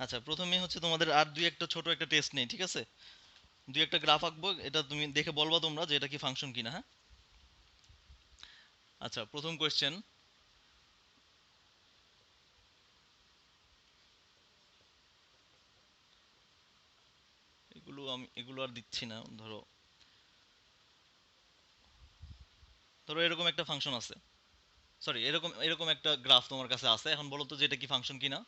আচ্ছা, প্রথমেই হচ্ছে তোমাদের আর দুই একটা ছোট একটা টেস্ট নেই, ঠিক আছে? দুই একটা গ্রাফ আঁকবো, এটা তুমি দেখে বলবা তোমরা যে এটা কি ফাংশন কিনা, হ্যাঁ? আচ্ছা, প্রথম কোয়েশ্চেন। এগুলো আর দিচ্ছি না। ধরো ধরো এরকম একটা ফাংশন আছে, সরি, এরকম এরকম একটা গ্রাফ তোমার কাছে আছে। এখন বলো তো যে এটা কি ফাংশন কিনা।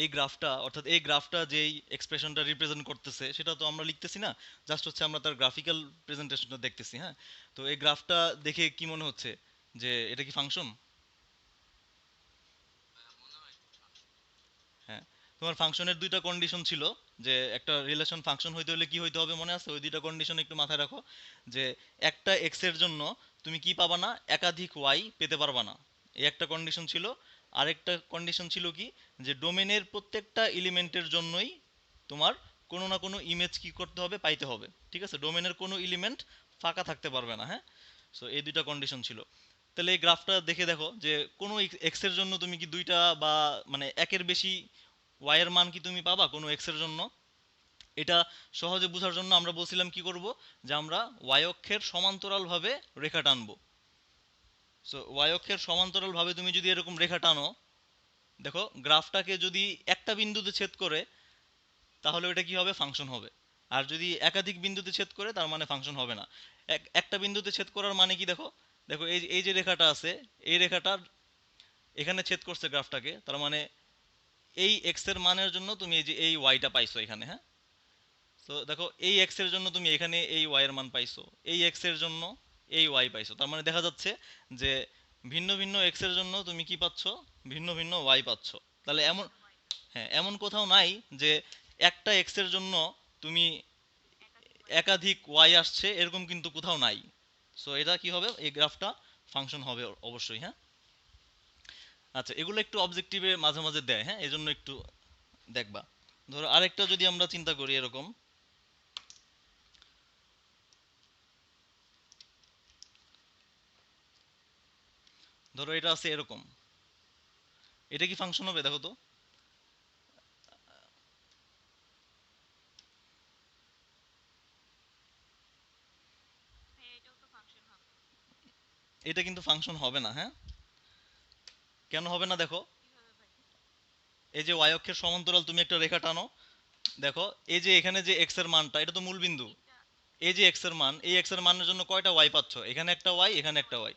এই গ্রাফটা যেই এক্সপ্রেশনটা রিপ্রেজেন্ট করতেছে সেটা তো আমরা লিখতেছি না, জাস্ট হচ্ছে আমরা তার গ্রাফিক্যাল প্রেজেন্টেশনটা দেখতেছি, হ্যাঁ? তো এই গ্রাফটা দেখে কি মনে হচ্ছে যে এটা কি ফাংশন? হ্যাঁ। তোমার ফাংশনের দুইটা কন্ডিশন ছিল, যে একটা রিলেশন ফাংশন হইতে হলে কি হইতে হবে মনে আছে? ওই দুইটা কন্ডিশন একটু মাথায় রাখো। যে একটা এক্স এর জন্য তুমি কি পাবা না, একাধিক ওয়াই পেতে পারবা না, এই একটা কন্ডিশন ছিল। আরেকটা কন্ডিশন ছিল কি, যে ডোমেনের প্রত্যেকটা এলিমেন্টের জন্যই তোমার কোনো না কোনো ইমেজ কি করতে হবে, পাইতে হবে, ঠিক আছে? ডোমেনের কোনো এলিমেন্ট ফাঁকা থাকতে পারবে না, হ্যাঁ? সো এই দুইটা কন্ডিশন ছিল। তাহলে এই গ্রাফটা দেখে দেখো যে কোনো এক্স এর জন্য তুমি কি দুইটা বা মানে একের বেশি ওয়াই এর মান কি তুমি পাবা কোনো এক্স এর জন্য? এটা সহজে বোঝার জন্য আমরা বলছিলাম কি করব, যে আমরা ওয়াই অক্ষের সমান্তরালভাবে রেখা টানবো। সো ওয়াই অক্ষের সমান্তরালভাবে তুমি যদি এরকম রেখা টানো, দেখো গ্রাফটাকে যদি একটা বিন্দুতে ছেদ করে তাহলে ওটা কি হবে, ফাংশন হবে। আর যদি একাধিক বিন্দুতে ছেদ করে তার মানে ফাংশন হবে না। একটা বিন্দুতে ছেদ করার মানে কি, দেখো দেখো এই যে রেখাটা আছে, এই রেখাটার এখানে ছেদ করছে গ্রাফটাকে, তার মানে এই এক্স এর মানের জন্য তুমি এই যে এই ওয়াইটা পাইছো এখানে, হ্যাঁ? তো দেখো এই এক্স এর জন্য তুমি এখানে এই ওয়াই এর মান পাইছো, এই এক্স এর জন্য এই ওয়াই পাইছো, তার মানে দেখা যাচ্ছে যে ভিন্ন ভিন্ন এক্স এর জন্য তুমি কি পাচ্ছ, ভিন্ন ভিন্ন ওয়াই পাচ্ছ। তাহলে এমন, হ্যাঁ, এমন কোথাও নাই যে একটা এক্স এর জন্য তুমি একাধিক ওয়াই আসছে, এরকম কিন্তু কোথাও নাই। সো এটা কি হবে, এই গ্রাফটা ফাংশন হবে অবশ্যই, হ্যাঁ? আচ্ছা, এগুলো একটু অবজেক্টিভে মাঝে মাঝে দেয়, হ্যাঁ, এজন্য একটু দেখবা। ধরো আরেকটা যদি আমরা চিন্তা করি এরকম, ধরো এটা আছে এরকম, এটা কি ফাংশন হবে দেখো তো? এটা কিন্তু ফাংশন হবে না, হ্যাঁ? কেন হবে না দেখো, এই যে ওয়াই অক্ষের সমান্তরাল তুমি একটা রেখা টানো, দেখো এই যে এখানে যে এক্স এর মানটা, এটা তো মূল বিন্দু। এই যে এক্স এর মান, এই এক্স এর মানের জন্য কয়টা ওয়াই পাচ্ছ, এখানে একটা ওয়াই, এখানে একটা ওয়াই,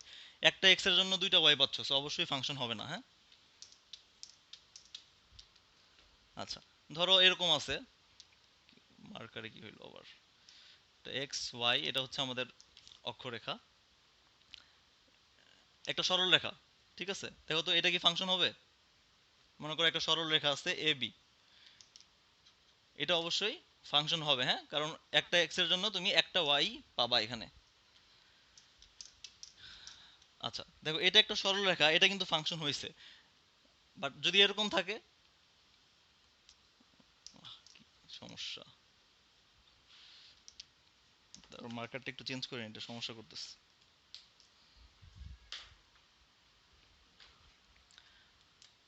একটা এক্স এর জন্য দুইটা ওয়াই পাচ্ছ, সো অবশ্যই ফাংশন হবে না, হ্যাঁ? আচ্ছা, ধরো এরকম আছে, মার্কারে কি হইলো আবার, এক্স ওয়াই, এটা হচ্ছে আমাদের অক্ষরেখা, একটা সরল রেখা, ঠিক আছে? দেখো তো এটা কি ফাংশন হবে? মনে করো একটা সরল রেখা আছে এ বি, এটা অবশ্যই ফাংশন হবে, হ্যাঁ, কারণ একটা এক্স এর জন্য তুমি একটা ওয়াই পাবা এখানে। আচ্ছা, দেখো এটা একটা সরল রেখা, এটা কিন্তু ফাংশন হয়েছে। বাট যদি এরকম থাকে, সমস্যা, তার মার্কারটা একটু চেঞ্জ করে নিতে সমস্যা করতেছে।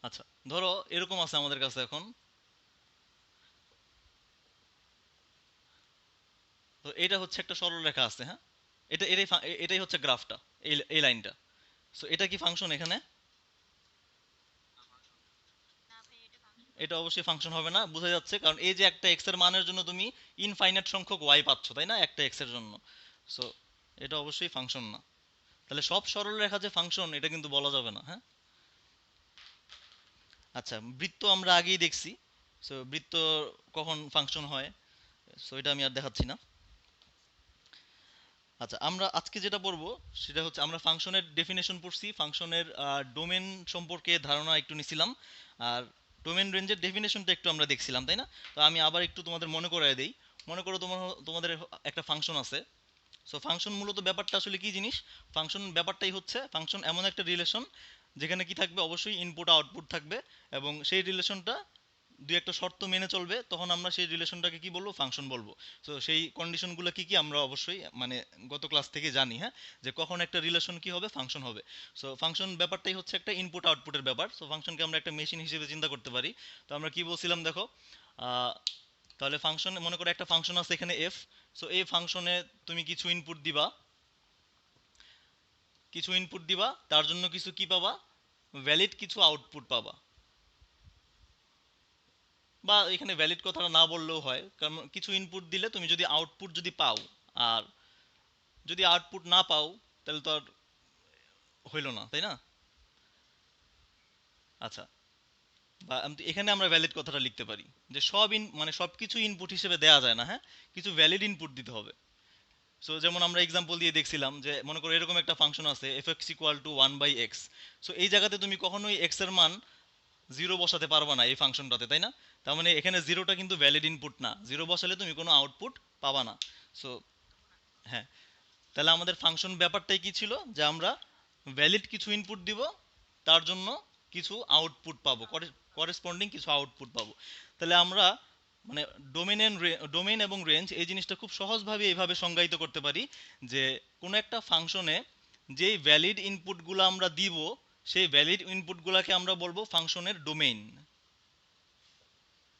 আচ্ছা, ধরো এরকম আছে আমাদের কাছে এখন, তো এটা হচ্ছে একটা সরল রেখা আছে, হ্যাঁ? এটাই হচ্ছে গ্রাফটা, এই লাইনটা। সো এটা কি ফাংশন এখানে? এটা অবশ্যই ফাংশন হবে না, বোঝা যাচ্ছে, কারণ এই যে একটা এক্স এর মানের জন্য তুমি ইনফাইনাইট সংখ্যক ওয়াই পাচ্ছ, তাই না, একটা এক্স এর জন্য। সো এটা অবশ্যই ফাংশন না। তাহলে সব সরল রেখা যে ফাংশন এটা কিন্তু বলা যাবে না, হ্যাঁ? আচ্ছা, বৃত্ত আমরা আগেই দেখছি। সো বৃত্ত কখন ফাংশন হয়, সো এটা আমি আর দেখাচ্ছি না। আচ্ছা, আমরা আজকে যেটা পড়বো সেটা হচ্ছে, আমরা ফাংশনের ডেফিনেশন পড়ছি, ফাংশনের ডোমেন সম্পর্কে ধারণা একটু নিছিলাম, আর ডোমেন রেঞ্জের ডেফিনেশনটা একটু আমরা দেখছিলাম, তাই না? তো আমি আবার একটু তোমাদের মনে করায় দেই। মনে করো তোমাদের একটা ফাংশন আছে। সো ফাংশন মূলত ব্যাপারটা আসলে কি জিনিস? ফাংশন ব্যাপারটাই হচ্ছে, ফাংশন এমন একটা রিলেশন যেখানে কি থাকবে, অবশ্যই ইনপুট আউটপুট থাকবে, এবং সেই রিলেশনটা দুই একটা শর্ত মেনে চলবে, তখন আমরা সেই রিলেশনটাকে কি বলবো, ফাংশন বলবো। সো সেই কন্ডিশনগুলো কি কি আমরা অবশ্যই মানে গত ক্লাস থেকে জানি, হ্যাঁ, যে কখন একটা রিলেশন কি হবে, ফাংশন হবে। সো ফাংশন ব্যাপারটাই হচ্ছে একটা ইনপুট আউটপুটের ব্যাপার। সো ফাংশনকে আমরা একটা মেশিন হিসেবে চিন্তা করতে পারি। তো আমরা কি বলছিলাম দেখো, আহ, তাহলে ফাংশন, মনে করো একটা ফাংশন আছে এখানে এফ। সো এই ফাংশনে তুমি কিছু ইনপুট দিবা, তার জন্য কিছু কি পাবা, ভ্যালিড কিছু আউটপুট পাবা। বা এখানে ভ্যালিড কথাটা না বললেও হয়, কারণ কিছু ইনপুট দিলে তুমি যদি আউটপুট যদি পাও, আর যদি আউটপুট না পাও তাহলে তো আর হইলো না, তাই না? আচ্ছা, বা এখানে আমরা ভ্যালিড কথাটা লিখতে পারি যে সব মানে সবকিছু ইনপুট হিসেবে দেয়া যায় না, হ্যাঁ, কিছু ভ্যালিড ইনপুট দিতে হবে। সো যেমন আমরা এক্সাম্পল দিয়ে দেখছিলাম যে মনে করো এরকম একটা ফাংশন আছে f(x)=1/x। সো এই জায়গাতে তুমি কখনোই x এর মান জিরো বসাতে পারবা না এই ফাংশনটাতে, তাই না? তার মানে এখানে জিরোটা কিন্তু ভ্যালিড ইনপুট না, জিরো বসালে তুমি কোনো আউটপুট পাবা না। সো হ্যাঁ, তাহলে আমাদের ফাংশন ব্যাপারটাই কি ছিল, যে আমরা ভ্যালিড কিছু ইনপুট দিব, তার জন্য কিছু আউটপুট পাবো, করেসপন্ডিং কিছু আউটপুট পাবো। তাহলে আমরা মানে ডোমেইন এবং রেঞ্জ এই জিনিসটা খুব সহজভাবে এইভাবে সংজ্ঞায়িত করতে পারি, যে কোনো একটা ফাংশনে যেই ভ্যালিড ইনপুটগুলো আমরা দিব, সেই ভ্যালিড ইনপুটগুলোকে আমরা বলবো ফাংশনের ডোমেইন।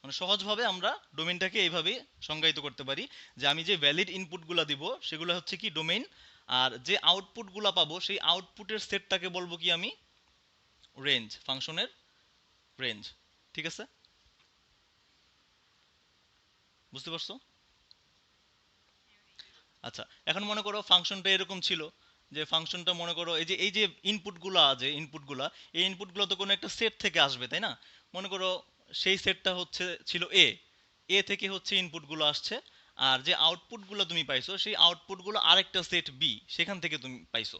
মানে সহজভাবে আমরা ডোমেইনটাকে এইভাবে সংজ্ঞায়িত করতে পারি, যে আমি যে ভ্যালিড ইনপুটগুলো দিব সেগুলো হচ্ছে কি ডোমেইন, আর যে আউটপুটগুলো পাবো সেই আউটপুটের সেটটাকে বলবো কি আমি, রেঞ্জ, ফাংশনের রেঞ্জ। ঠিক আছে, বুঝতে পারছো? আচ্ছা, এখন মনে করো ফাংশনটা এরকম ছিল, যে ফাংশনটা মনে করো এই যে ইনপুটগুলো আছে, ইনপুটগুলা, এই ইনপুটগুলো তো কোনো একটা সেট থেকে আসবে, তাই না? মনে করো সেই সেটটা হচ্ছে ছিল এ থেকে হচ্ছে ইনপুটগুলো আসছে, আর যে আউটপুটগুলো তুমি পাইছো সেই আউটপুটগুলো আরেকটা সেট বি, সেখান থেকে তুমি পাইছো।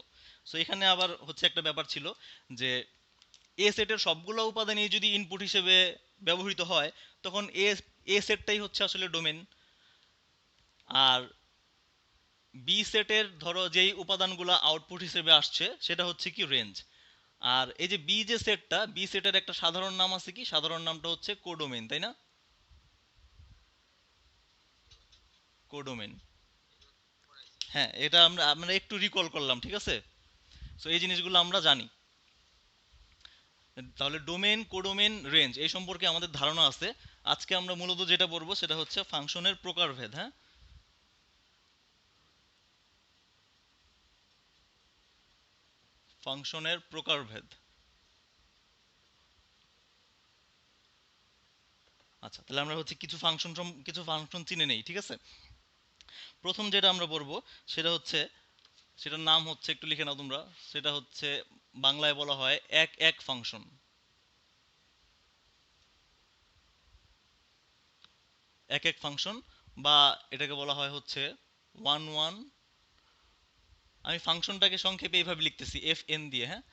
সো এখানে আবার হচ্ছে একটা ব্যাপার ছিল, যে এ সেটের সবগুলো উপাদানই যদি ইনপুট হিসেবে ব্যবহৃত হয়, তখন এ সেটটাই হচ্ছে আসলে ডোমেন। আর বি সেটের ধরো যেই উপাদানগুলো আউটপুট হিসেবে আসছে সেটা হচ্ছে কি রেঞ্জ। আর এই যে বি যে সেটটা, বি সেটের একটা সাধারণ নাম আছে, কি সাধারণ নামটা হচ্ছে কোডোমেন, তাই না? কোডোমেন। হ্যাঁ, এটা আমরা আমরা একটু রিকল করলাম, ঠিক আছে? সো এই জিনিসগুলো আমরা জানি। তাহলে ডোমেন, কোডোমেন, রেঞ্জ এই সম্পর্কে আমাদের ধারণা আছে। আজকে আমরা মূলত যেটা পড়বো সেটা হচ্ছে ফাংশনের প্রকারভেদ, হ্যাঁ, ফাংশনের প্রকারভেদ। আচ্ছা, তাহলে আমরা হচ্ছে কিছু ফাংশন চিনে নেই, ঠিক আছে? প্রথম যেটা আমরা পড়বো সেটা হচ্ছে, সেটার নাম হচ্ছে, একটু লিখে নাও তোমরা, সেটা হচ্ছে বাংলায় বলা হয় এক এক ফাংশন। এক এক ফাংশন, বা এটাকে বলা হয় হচ্ছে ওয়ান ওয়ান। আমি ফাংশনটাকে সংক্ষেপে এইভাবে লিখতেছি এফ এন দিয়ে, হ্যাঁ।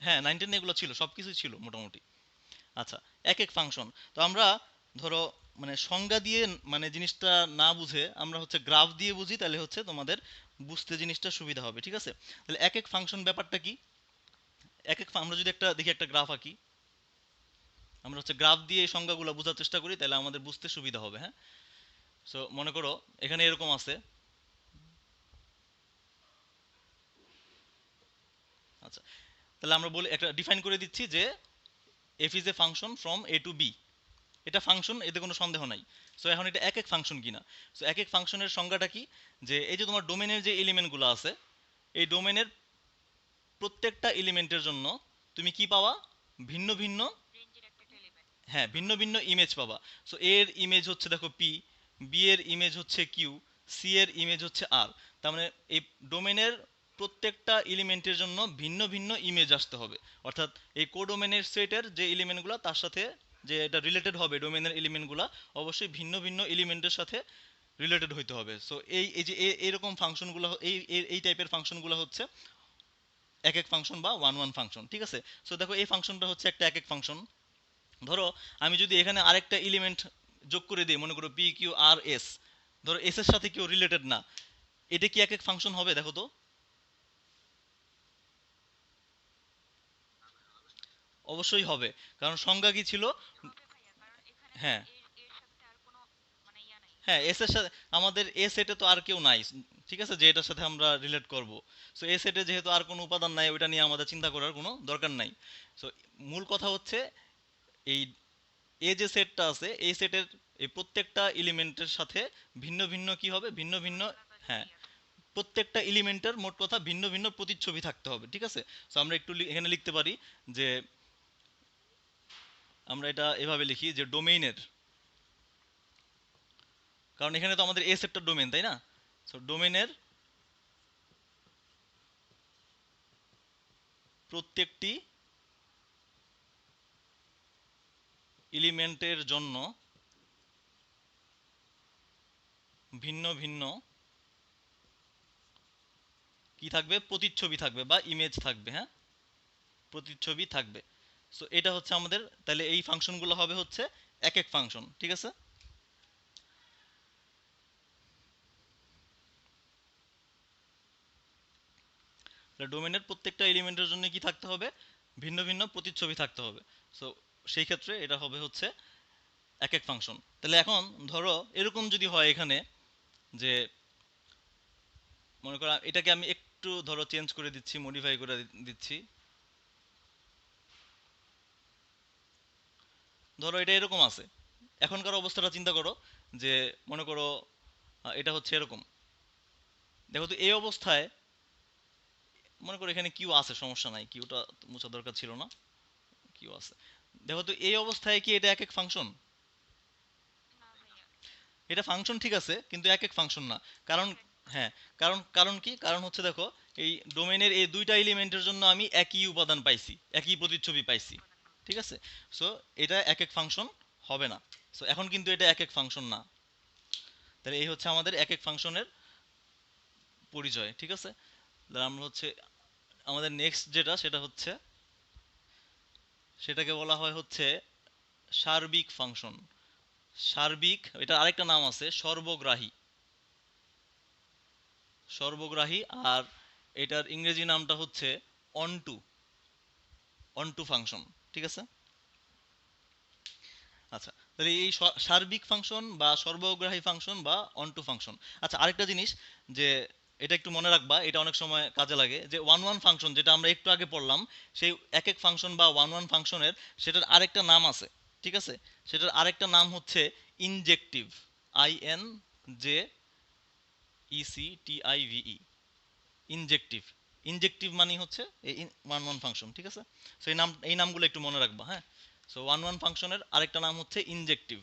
হ্যাঁ, 19 এগুলো ছিল, সবকিছু ছিল মোটামুটি। আচ্ছা, এক এক ফাংশন। তো আমরা ধরো মানে সংজ্ঞা দিয়ে মানে জিনিসটা না বুঝে আমরা হচ্ছে গ্রাফ দিয়ে বুঝি, তাহলে হচ্ছে তোমাদের বুঝতে জিনিসটা সুবিধা হবে, ঠিক আছে? তাহলে এক এক ফাংশন ব্যাপারটা কি, আমরা যদি একটা দেখি, একটা গ্রাফ আঁকি, আমরা হচ্ছে গ্রাফ দিয়ে এই সংজ্ঞাগুলো বোঝার চেষ্টা করি, তাহলে আমাদের বুঝতে সুবিধা হবে, হ্যাঁ। সো মনে করো এখানে এরকম আছে। আচ্ছা, তাহলে আমরা বলি, একটা ডিফাইন করে দিচ্ছি যে F is a function from A to B. এটা ফাংশন, এতে কোনো সন্দেহ নাই। সো এখন এটা এক এক ফাংশন কিনা। সো এক এক ফাংশনের সংজ্ঞাটা কি, যে এই যে তোমার ডোমেনের যে এলিমেন্টগুলো আছে, এই ডোমেনের প্রত্যেকটা এলিমেন্টের জন্য তুমি কি পাওয়া, ভিন্ন ভিন্ন, হ্যাঁ, ভিন্ন ভিন্ন ইমেজ পাবা। সো এর ইমেজ হচ্ছে দেখো পি, বি এর ইমেজ হচ্ছে কিউ, সি এর ইমেজ হচ্ছে আর। তার মানে এই ডোমেনের প্রত্যেকটা এলিমেন্টের জন্য ভিন্ন ভিন্ন ইমেজ আসতে হবে। অর্থাৎ এই কোডোমেনের সেটের যে এলিমেন্টগুলো তার সাথে যে এটা রিলেটেড হবে, ডোমেনের এলিমেন্টগুলো অবশ্যই ভিন্ন ভিন্ন এলিমেন্টের সাথে রিলেটেড হইতে হবে। সো এই যে এইরকম ফাংশনগুলো, এই টাইপের ফাংশনগুলো হচ্ছে এক এক ফাংশন বা ওয়ান ওয়ান ফাংশন, ঠিক আছে? সো দেখো এই ফাংশনটা হচ্ছে একটা এক এক ফাংশন। ধরো আমি যদি এখানে আরেকটা এলিমেন্ট যোগ করে দিই, মনে করো পি কিউ আর এস, ধরো এস এর সাথে কেউ রিলেটেড না, এটা কি এক এক ফাংশন হবে, দেখো তো? অবশ্যই হবে, কারণ সংজ্ঞা কি ছিল? হ্যাঁ, হ্যাঁ, এস এর সাথে আমাদের এ সেটে তো আর কেউ নাই, ঠিক আছে, যে এটার সাথে আমরা রিলেট করব। সো এ সেটে যেহেতু আর কোনো উপাদান নাই, ওইটা নিয়ে আমাদের চিন্তা করার কোনো দরকার নাই। সো মূল কথা হচ্ছে এই এ যে সেটটা আছে এই সেটের এই প্রত্যেকটা এলিমেন্টের সাথে ভিন্ন ভিন্ন কি হবে, ভিন্ন ভিন্ন, হ্যাঁ, প্রত্যেকটা এলিমেন্টের মোট কথা ভিন্ন ভিন্ন প্রতিচ্ছবি থাকতে হবে, ঠিক আছে। সো আমরা একটু এখানে লিখতে পারি যে আমরা এটা এভাবে লিখি যে ডোমেইনের, কারণ এখানে তো আমাদের এ সেটটা ডোমেইন, তাই না? সো ডোমেইনের প্রত্যেকটি এলিমেন্টের জন্য ভিন্ন ভিন্ন কি থাকবে, প্রতিচ্ছবি থাকবে বা ইমেজ থাকবে, হ্যাঁ, প্রতিচ্ছবি থাকবে। সো এটা হচ্ছে আমাদের, তাহলে এই ফাংশনগুলো হবে হচ্ছে এক এক ফাংশন, ঠিক আছে। ডোমেনের প্রত্যেকটা এলিমেন্টের জন্য কি থাকতে হবে, ভিন্ন ভিন্ন প্রতিচ্ছবি থাকতে হবে। সো সেই ক্ষেত্রে এটা হবে হচ্ছে এক এক ফাংশন। তাহলে এখন ধরো এরকম যদি হয় এখানে যে মনে করো এটাকে আমি একটু ধরো চেঞ্জ করে দিচ্ছি, মডিফাই করে দিচ্ছি। ধরো এটা এরকম আছে, এখনকার অবস্থাটা চিন্তা করো যে মনে করো এটা হচ্ছে এরকম। দেখো তো এই অবস্থায় মনে করো এখানে কিউ আছে, সমস্যা নাই, কিউটা মোছা দরকার ছিল না, কিউ আছে। দেখো তো এই অবস্থায় কি এটা এক এক ফাংশন? এটা ফাংশন ঠিক আছে, কিন্তু এক এক ফাংশন না। কারণ হ্যাঁ, কারণ কারণ কি, কারণ হচ্ছে দেখো এই ডোমেইনের এই দুইটা এলিমেন্টের জন্য আমি একই উপাদান পাইছি, একই প্রতিচ্ছবি পাইছি, ঠিক আছে। সো এটা এক এক ফাংশন হবে না। সো এখন কিন্তু এটা এক এক ফাংশন না। তাহলে এই হচ্ছে আমাদের এক এক ফাংশনের পরিচয়, ঠিক আছে। তাহলে আমরা হচ্ছে আমাদের নেক্সট যেটা সেটা হচ্ছে সেটাকে বলা হয় হচ্ছে সার্বিক ফাংশন। সার্বিক, এটার আরেকটা নাম আছে সর্বগ্রাহী। সর্বগ্রাহী, আর এটার ইংরেজি নামটা হচ্ছে অনটু, অনটু ফাংশন, ঠিক আছে। আচ্ছা, তাহলে এই সার্বিক ফাংশন বা সর্বগ্রাহী ফাংশন বা অনটু ফাংশন। আচ্ছা, আরেকটা জিনিস যে এটা একটু মনে রাখবা, এটা অনেক সময় কাজে লাগে, যে ওয়ান ওয়ান ফাংশন যেটা আমরা একটু আগে পড়লাম, সেই এক এক ফাংশন বা ওয়ান ওয়ান ফাংশনের সেটার আরেকটা নাম আছে, ঠিক আছে। সেটার আরেকটা নাম হচ্ছে ইনজেক্টিভ, INJECTIVE, ইনজেক্টিভ। ইনজেক্টিভ মানে হচ্ছে এই ওয়ান ওয়ান ফাংশন, ঠিক আছে। সো এই নাম, এই নামগুলো একটু মনে রাখবা, হ্যাঁ। সো ওয়ান ওয়ান ফাংশনের আরেকটা নাম হচ্ছে ইনজেক্টিভ।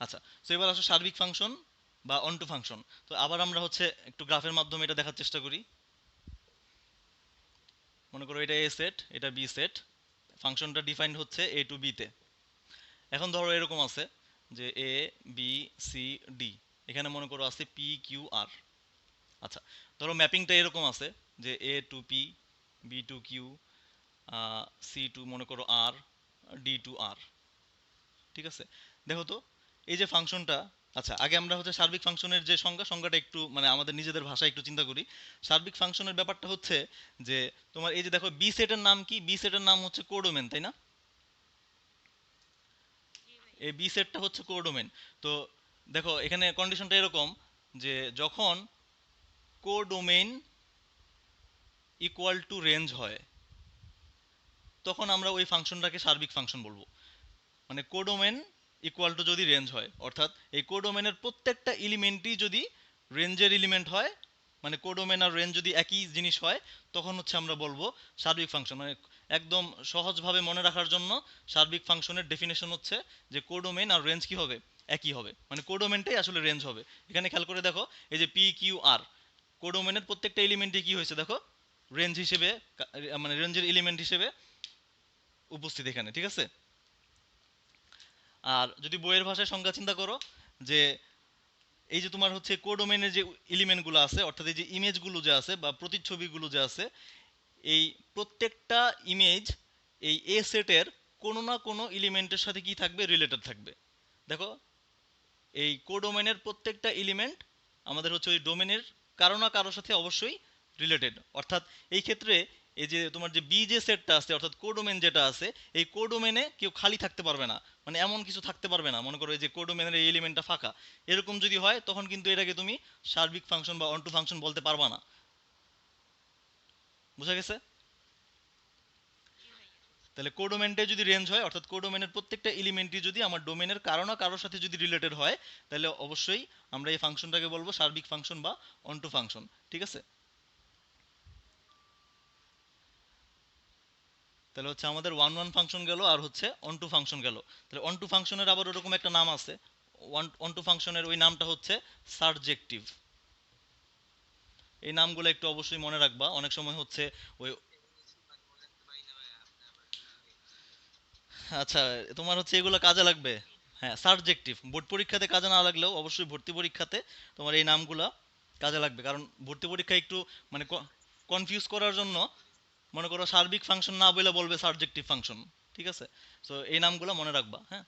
আচ্ছা, সো এবার আসো সার্বিক ফাংশন বা অনটু ফাংশন। তো আবার আমরা হচ্ছে একটু গ্রাফের মাধ্যমে এটা দেখার চেষ্টা করি। মনে করো এটা এ সেট, এটা বি সেট, ফাংশনটা ডিফাইন্ড হচ্ছে এ টু বি তে। এখন ধরো এরকম আছে যে এ বি সি ডি, এখানে মনে করো আছে পি কিউ আর। আচ্ছা, ধরো ম্যাপিংটা এরকম আছে যে A to P, B to Q, C to মনে করো আর, ডি টু আর, ঠিক আছে। দেখো তো এই যে ফাংশনটা, আচ্ছা আগে আমরা হচ্ছে সার্বিক ফাংশনের যে সংজ্ঞাটা একটু মানে আমাদের নিজেদের ভাষায় একটু চিন্তা করি। সার্বিক ফাংশনের ব্যাপারটা হচ্ছে যে তোমার এই যে দেখো বি সেটের নাম কি, বি সেটের নাম হচ্ছে কোডোমেন, তাই না? এই বি সেটটা হচ্ছে কোডোমেন। তো দেখো এখানে কন্ডিশনটা এরকম যে যখন কোডোমেইন ইকুয়াল টু রেঞ্জ হয়, তখন আমরা ওই ফাংশনটাকে সার্বিক ফাংশন বলবো। মানে কোডোমেন ইকুয়াল টু যদি রেঞ্জ হয়, অর্থাৎ এই কোডোমেনের প্রত্যেকটা এলিমেন্টই যদি রেঞ্জের এলিমেন্ট হয়, মানে কোডোমেন আর রেঞ্জ যদি একই জিনিস হয়, তখন হচ্ছে আমরা বলবো সার্বিক ফাংশন। মানে একদম সহজভাবে মনে রাখার জন্য সার্বিক ফাংশনের ডেফিনেশন হচ্ছে যে কোডোমেন আর রেঞ্জ কি হবে, একই হবে, মানে কোডোমেনটাই আসলে রেঞ্জ হবে। এখানে খেয়াল করে দেখো এই যে পি কিউ আর, কোডোমেনের প্রত্যেকটা এলিমেন্টই কি হয়েছে দেখো, রেঞ্জ হিসেবে, মানে রেঞ্জের এলিমেন্ট হিসেবে উপস্থিত এখানে, ঠিক আছে। আর যদি বইয়ের ভাষায় সংজ্ঞা চিন্তা করো যে এই যে তোমার হচ্ছে কোডোমেনের যে এলিমেন্টগুলো আছে, অর্থাৎ এই যে ইমেজগুলো যে আছে বা প্রতিচ্ছবিগুলো যে আছে, এই প্রত্যেকটা ইমেজ এই এ সেটের কোনো না কোনো এলিমেন্টের সাথে কি থাকবে, রিলেটেড থাকবে। দেখো এই কোডোমেনের প্রত্যেকটা এলিমেন্ট আমাদের হচ্ছে ওই ডোমেনের কারো না কারোর সাথে অবশ্যই রিলেটেড। অর্থাৎ এই ক্ষেত্রে এই যে তোমার যে বি যে সেটটা আছে অর্থাৎ কোডোমেন যেটা আছে, এই কোডোমেনে কেউ খালি থাকতে পারবে না, মানে এমন কিছু থাকতে পারবে না, মনে করো এই যে কোডোমেনের এই এলিমেন্টটা ফাঁকা, এরকম যদি হয় তখন কিন্তু এটাকে তুমি সার্বিক ফাংশন বা অনটু ফাংশন বলতে পারবা না। বুঝা গেছে? তাহলে কোডোমেনটা যদি রেঞ্জ হয় অর্থাৎ কোডোমেনের প্রত্যেকটা এলিমেন্টই যদি আমার ডোমেনের কারো না কারোর সাথে যদি রিলেটেড হয়, তাহলে অবশ্যই আমরা এই ফাংশনটাকে বলবো সার্বিক ফাংশন বা অনটু ফাংশন। ঠিক আছে? তাহলে হচ্ছে আমাদের ওয়ান ওয়ান ফাংশন গেল আর হচ্ছে অন টু ফাংশন গেল। তাহলে অন টু ফাংশনের আবার ওরকম একটা নাম আছে, অন টু ফাংশনের ওই নামটা হচ্ছে সারজেক্টিভ। এই নামগুলো একটু অবশ্যই মনে রাখবা, অনেক সময় হচ্ছে ওই, আচ্ছা তোমার হচ্ছে এগুলো কাজে লাগবে। হ্যাঁ সাবজেক্টিভ, বোর্ড পরীক্ষাতে কাজে না লাগলেও অবশ্যই ভর্তি পরীক্ষাতে তোমার এই নামগুলা কাজে লাগবে, কারণ ভর্তি পরীক্ষায় একটু মানে কনফিউজ করার জন্য মনে করো সার্বিক ফাংশন না বলে বলবে সাবজেক্টিভ ফাংশন। ঠিক আছে? সো এই নামগুলো মনে রাখবা। হ্যাঁ,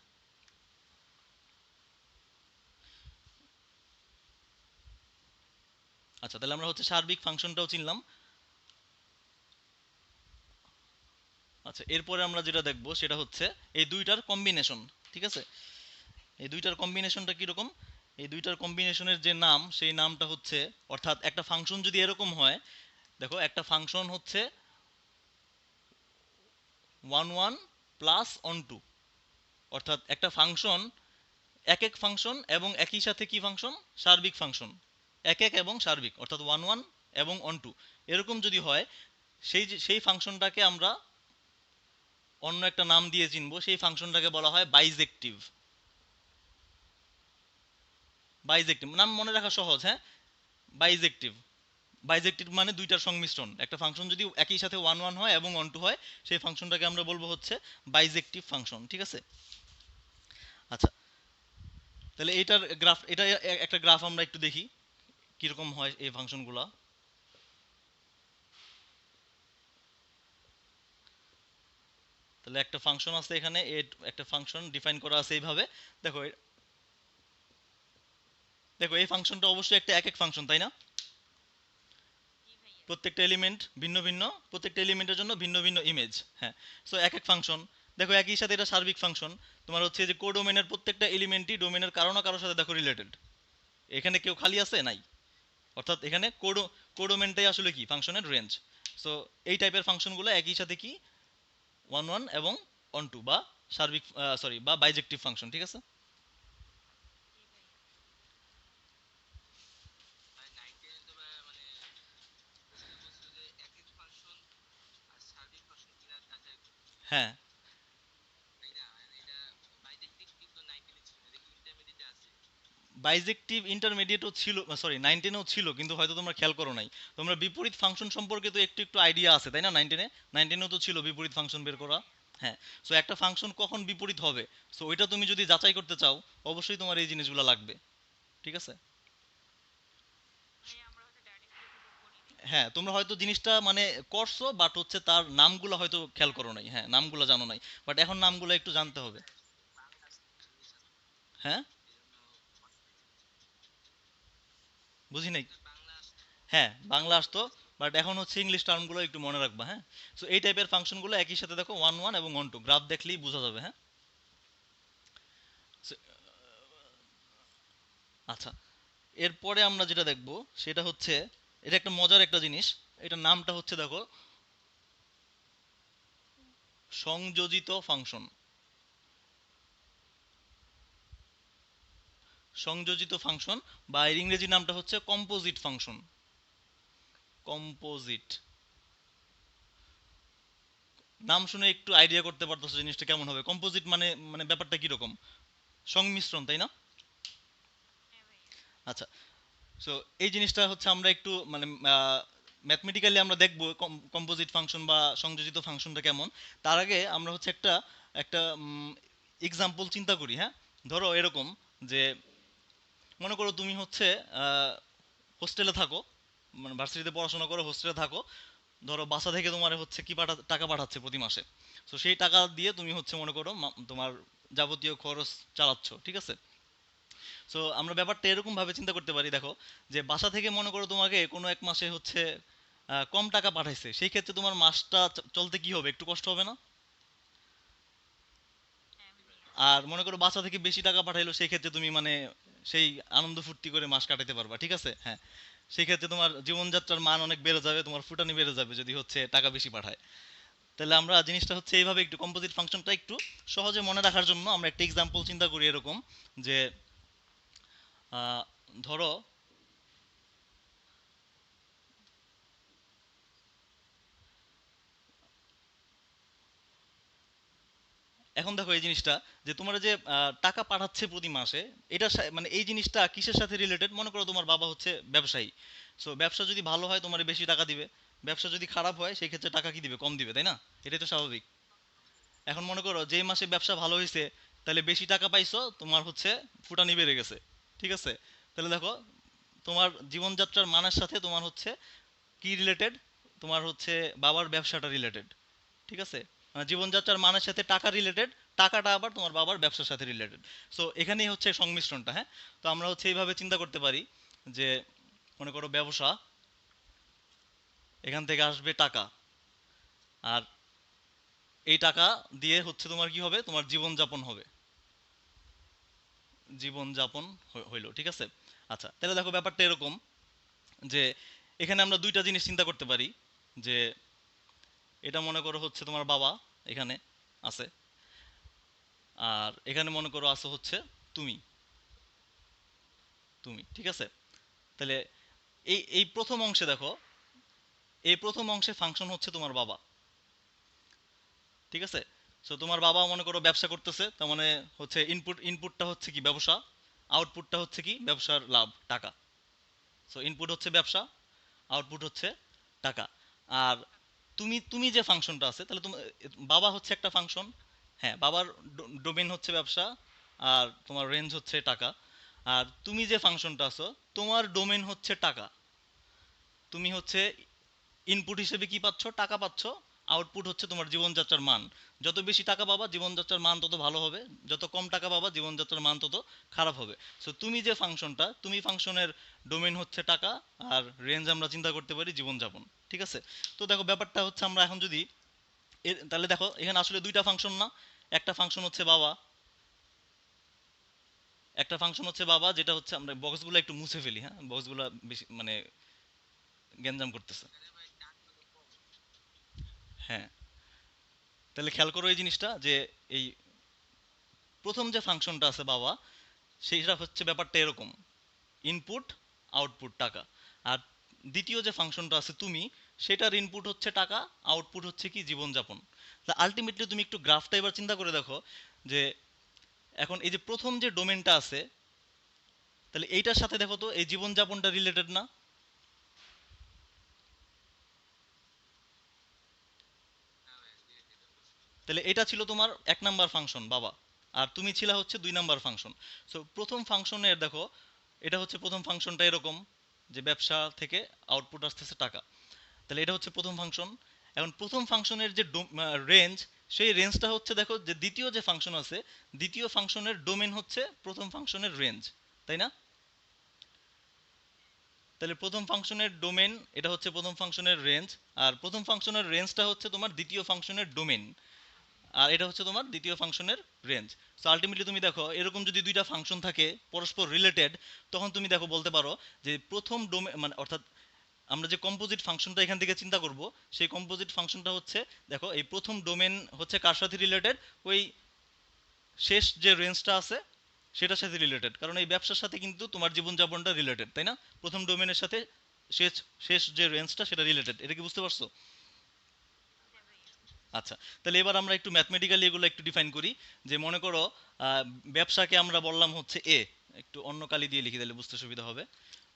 আচ্ছা তাহলে আমরা হচ্ছে সার্বিক ফাংশনটাও চিনলাম। আচ্ছা এরপরে আমরা যেটা দেখব সেটা হচ্ছে এই দুইটার কম্বিনেশন। ঠিক আছে? এই দুইটার কম্বিনেশনটা কীরকম? এই দুইটার কম্বিনেশনের যে নাম সেই নামটা হচ্ছে, অর্থাৎ একটা ফাংশন যদি এরকম হয়, দেখো একটা ফাংশন হচ্ছে one one plus onto, অর্থাৎ একটা ফাংশন এক এক ফাংশন এবং একই সাথে কি ফাংশন, সার্বিক ফাংশন, এক এক এবং সার্বিক, অর্থাৎ ওয়ান ওয়ান এবং অন টু, এরকম যদি হয় সেই ফাংশনটাকে আমরা অন্য একটা নাম দিয়ে চিনবো, সেই ফাংশনটাকে বলা হয় বাইজেক্টিভ। বাইজেক্টিভ নাম মনে রাখা সহজ। হ্যাঁ, বাইজেক্টিভ। বাইজেক্টিভ মানে দুইটার সংমিশ্রণ, একটা ফাংশন যদি একই সাথে ওয়ান ওয়ান হয় এবং অন টু হয় সেই ফাংশনটাকে আমরা বলবো হচ্ছে বাইজেক্টিভ ফাংশন। ঠিক আছে? আচ্ছা তাহলে এটার গ্রাফ, এটা একটা গ্রাফ আমরা একটু দেখি কিরকম হয় এই ফাংশনগুলো। তাহলে একটা ফাংশন আছে এখানে, একটা ফাংশন ডিফাইন করা আছে এইভাবে। দেখো দেখো এই ফাংশনটা অবশ্যই একটা এক এক ফাংশন, তাই না? প্রত্যেকটা এলিমেন্ট ভিন্ন ভিন্ন, প্রত্যেকটা এলিমেন্টের জন্য ভিন্ন ভিন্ন ইমেজ। হ্যাঁ, সো এক এক ফাংশন। দেখো একই সাথে এটা সার্বিক ফাংশন। তোমার হচ্ছে যে কোডোমেনের প্রত্যেকটা এলিমেন্টই ডোমেনের কারো না কারোর সাথে দেখো রিলেটেড। এখানে কেউ খালি আছে নাই, অর্থাৎ এখানে কোডোমেনটাই আসলে কি ফাংশনের রেঞ্জ। সো এই টাইপের ফাংশনগুলো একই সাথে কি ওয়ান ওয়ান এবং অন টু বা সার্বিক, সরি বা বাইজেক্টিভ ফাংশন। ঠিক আছে? হ্যাঁ, বাইজেক্টিভ ইন্টারমিডিয়েটও ছিল, সরি নাইনটিনেও ছিল, কিন্তু হয়তো তোমরা খেয়াল করো নাই। তোমরা বিপরীত ফাংশন সম্পর্কে তো একটু একটু আইডিয়া আছে তাই না? নাইনটিনেও তো ছিল বিপরীত ফাংশন বের করা। হ্যাঁ, সো একটা ফাংশন কখন বিপরীত হবে, সো ওইটা তুমি যদি যাচাই করতে চাও অবশ্যই তোমার এই জিনিসগুলো লাগবে। ঠিক আছে? হ্যাঁ তোমরা হয়তো জিনিসটা মানে করছো, বাট হচ্ছে তার নামগুলো হয়তো খেয়াল করো নাই, হ্যাঁ নামগুলো জানো নাই, বাট এখন নামগুলো একটু জানতে হবে। হ্যাঁ, বুঝি নাই। হ্যাঁ বাংলা আসতো, বাট এখন হচ্ছে ইংলিশ টার্মগুলো একটু মনে রাখবা। হ্যাঁ, সো এই টাইপের ফাংশনগুলো একই সাথে দেখো ওয়ান ওয়ান এবং ওয়ান টু, গ্রাফ দেখলেই বোঝা যাবে। হ্যাঁ, So, আচ্ছা এরপরে আমরা যেটা দেখব সেটা হচ্ছে, এটা একটা মজার একটা জিনিস, এটার নামটা হচ্ছে দেখো সংযোজিত ফাংশন। সংযোজিত ফাংশন বা এর ইংরেজি নামটা হচ্ছে কম্পোজিট ফাংশন। কম্পোজিট নাম শুনে একটু আইডিয়া করতে পারতেছো জিনিসটা কেমন হবে? কম্পোজিট মানে মানে ব্যাপারটা কিরকম? সংমিশ্রণ, তাই না? আচ্ছা, সো এই জিনিসটা হচ্ছে আমরা একটু মানে ম্যাথমেটিক্যালি আমরা দেখব কম্পোজিট ফাংশন বা সংযোজিত ফাংশনটা কেমন। তার আগে আমরা হচ্ছে একটা একটা এক্সাম্পল চিন্তা করি। হ্যাঁ, ধরো এরকম যে মনে করো তুমি হচ্ছে হোস্টেলে থাকো, মানে ভার্সিটিতে পড়াশোনা করো, হোস্টেলে থাকো। ধরো বাসা থেকে তোমার হচ্ছে কি টাকা পাঠাচ্ছে প্রতি মাসে। তো সেই টাকা দিয়ে তুমি হচ্ছে মনে করো তোমার যাবতীয় খরচ চালাচ্ছ। ঠিক আছে? সো আমরা ব্যাপারটা এরকম ভাবে চিন্তা করতে পারি, দেখো যে বাসা থেকে মনে করো তোমাকে কোনো এক মাসে হচ্ছে কম টাকা পাঠাইছে, সেই ক্ষেত্রে তোমার মাসটা চলতে কি হবে, একটু কষ্ট হবে না? আর মনে করো বাসা থেকে বেশি টাকা পাঠাইলো, সেই ক্ষেত্রে তুমি মানে সেই আনন্দ ফুর্তি করে মাস কাটাতে পারবা, ঠিক আছে? হ্যাঁ, সেই ক্ষেত্রে তোমার জীবনযাত্রার মান অনেক বেড়ে যাবে, তোমার ফুটানি বেড়ে যাবে যদি হচ্ছে টাকা বেশি পাঠায়। তাহলে আমরা জিনিসটা হচ্ছে এইভাবে একটু কম্পোজিট ফাংশনটা একটু সহজে মনে রাখার জন্য আমরা একটা এক্সাম্পল চিন্তা করি এরকম, যে আহ, ধরো এখন দেখো এই জিনিসটা, যে তোমার যে টাকা পাঠাচ্ছে প্রতি মাসে, এটা মানে এই জিনিসটা কিসের সাথে রিলেটেড? মনে করো তোমার বাবা হচ্ছে ব্যবসায়ী, সো ব্যবসা যদি ভালো হয় তোমার বেশি টাকা দিবে, ব্যবসা যদি খারাপ হয় সেই ক্ষেত্রে টাকা কি দিবে, কম দিবে, তাই না? এটাই তো স্বাভাবিক। এখন মনে করো যেই মাসে ব্যবসা ভালো হয়েছে, তাহলে বেশি টাকা পাইছো, তোমার হচ্ছে ফুটানি বেড়ে গেছে, ঠিক আছে? তাহলে দেখো তোমার জীবনযাত্রার মানের সাথে তোমার হচ্ছে কি রিলেটেড, তোমার হচ্ছে বাবার ব্যবসাটা রিলেটেড, ঠিক আছে? জীবনযাত্রার মানের সাথে টাকা রিলেটেড, টাকাটা আবার তোমার বাবার ব্যবসার সাথে রিলেটেড। সো এখানেই হচ্ছে সংমিশ্রণটা, হ্যাঁ। তো আমরা হচ্ছে এইভাবে চিন্তা করতে পারি যে মনে করো ব্যবসা, এখান থেকে আসবে টাকা, আর এই টাকা দিয়ে হচ্ছে তোমার কি হবে, তোমার জীবনযাপন হবে, জীবনযাপন হইলো, ঠিক আছে? আচ্ছা, তাহলে দেখো ব্যাপারটা এরকম, যে এখানে আমরা দুইটা জিনিস চিন্তা করতে পারি, যে এটা মনে করো হচ্ছে তোমার বাবা এখানে আছে, আর এখানে মনে করো আছে হচ্ছে তুমি, তুমি, ঠিক আছে? তাহলে এই এই প্রথম অংশে দেখো, এই প্রথম অংশে ফাংশন হচ্ছে তোমার বাবা, ঠিক আছে? সো তোমার বাবা মনে করো ব্যবসা করতেছে, তার মানে হচ্ছে ইনপুটটা হচ্ছে কি, ব্যবসা, আউটপুটটা হচ্ছে কি, ব্যবসার লাভ, টাকা। সো ইনপুট হচ্ছে ব্যবসা, আউটপুট হচ্ছে টাকা। আর তুমি তুমি যে ফাংশনটা আছে, তাহলে তোমার বাবা হচ্ছে একটা ফাংশন, হ্যাঁ, বাবার ডোমেন হচ্ছে ব্যবসা, আর তোমার রেঞ্জ হচ্ছে টাকা। আর তুমি যে ফাংশনটা আছো, তোমার ডোমেন হচ্ছে টাকা, তুমি হচ্ছে ইনপুট হিসেবে কি পাচ্ছ, টাকা পাচ্ছ। আউটপুট হচ্ছে তোমার জীবনযাত্রার মান, যত বেশি টাকা পাবা জীবনযাত্রার মান তত ভালো হবে, যত কম টাকা পাবা জীবনযাত্রার মান তত খারাপ হবে। সো তুমি যে ফাংশনটা, তুমি ফাংশনের ডোমেন হচ্ছে টাকা, আর রেঞ্জ আমরা চিন্তা করতে পারি জীবনযাপন, ঠিক আছে? তো দেখো ব্যাপারটা হচ্ছে, আমরা এখন যদি তাহলে দেখো এখানে আসলে দুইটা ফাংশন না, একটা ফাংশন হচ্ছে বাবা, একটা ফাংশন হচ্ছে বাবা, যেটা হচ্ছে, আমরা বক্সগুলো একটু মুছে ফেলি, হ্যাঁ, বক্সগুলো বেশি মানে গ্যাঞ্জাম করতেছে। হ্যাঁ, তাহলে খেয়াল করো এই জিনিসটা, যে এই প্রথম যে ফাংশনটা আছে বাবা, সেইটা হচ্ছে ব্যাপারটা এরকম, ইনপুট, আউটপুট টাকা। আর দ্বিতীয় যে ফাংশনটা আছে তুমি, সেটার ইনপুট হচ্ছে টাকা, আউটপুট হচ্ছে কি, জীবনযাপন। তা আলটিমেটলি তুমি একটু গ্রাফটা এবার চিন্তা করে দেখো, যে এখন এই যে প্রথম যে ডোমেনটা আছে, তাহলে এইটার সাথে দেখো তো এই জীবনযাপনটা রিলেটেড না? তাহলে এটা ছিল তোমার এক নাম্বার ফাংশন বাবা, আর তুমি ছিলা হচ্ছে দুই নাম্বার ফাংশন। সো প্রথম ফাংশনের দেখো, এটা হচ্ছে প্রথম ফাংশনটা এরকম, যে ব্যবসা থেকে আউটপুট আসতেছে টাকা, তাহলে এটা হচ্ছে প্রথম ফাংশন। এখন প্রথম ফাংশনের যে রেঞ্জ, সেই রেঞ্জটা হচ্ছে দেখো, যে দ্বিতীয় যে ফাংশন আছে, দ্বিতীয় ফাংশনের ডোমেন হচ্ছে প্রথম ফাংশনের রেঞ্জ, তাই না? তাহলে প্রথম ফাংশনের ডোমেন, এটা হচ্ছে প্রথম ফাংশনের রেঞ্জ, আর প্রথম ফাংশনের রেঞ্জটা হচ্ছে তোমার দ্বিতীয় ফাংশনের ডোমেন, আর এটা হচ্ছে তোমার দ্বিতীয় ফাংশনের রেঞ্জ। সো আলটিমেটলি তুমি দেখো এরকম যদি দুইটা ফাংশন থাকে পরস্পর রিলেটেড, তখন তুমি দেখো বলতে পারো যে প্রথম ডোমেন মানে অর্থাৎ আমরা যে কম্পোজিট ফাংশনটা এখান থেকে চিন্তা করব, সেই কম্পোজিট ফাংশনটা হচ্ছে, দেখো এই প্রথম ডোমেন হচ্ছে কার সাথে রিলেটেড, ওই শেষ যে রেঞ্জটা আছে সেটার সাথে রিলেটেড, কারণ এই ব্যবসার সাথে কিন্তু তোমার জীবনযাপনটা রিলেটেড, তাই না? প্রথম ডোমেনের সাথে শেষ শেষ যে রেঞ্জটা সেটা রিলেটেড, এটা কি বুঝতে পারছো? আচ্ছা, তাহলে এবার আমরা একটু ম্যাথমেটিক্যালি এগুলো একটু ডিফাইন করি। যে মনে করো আহ, ব্যবসাকে আমরা বললাম হচ্ছে এ, একটু অন্য কালি দিয়ে লিখে দিলে বুঝতে সুবিধা হবে।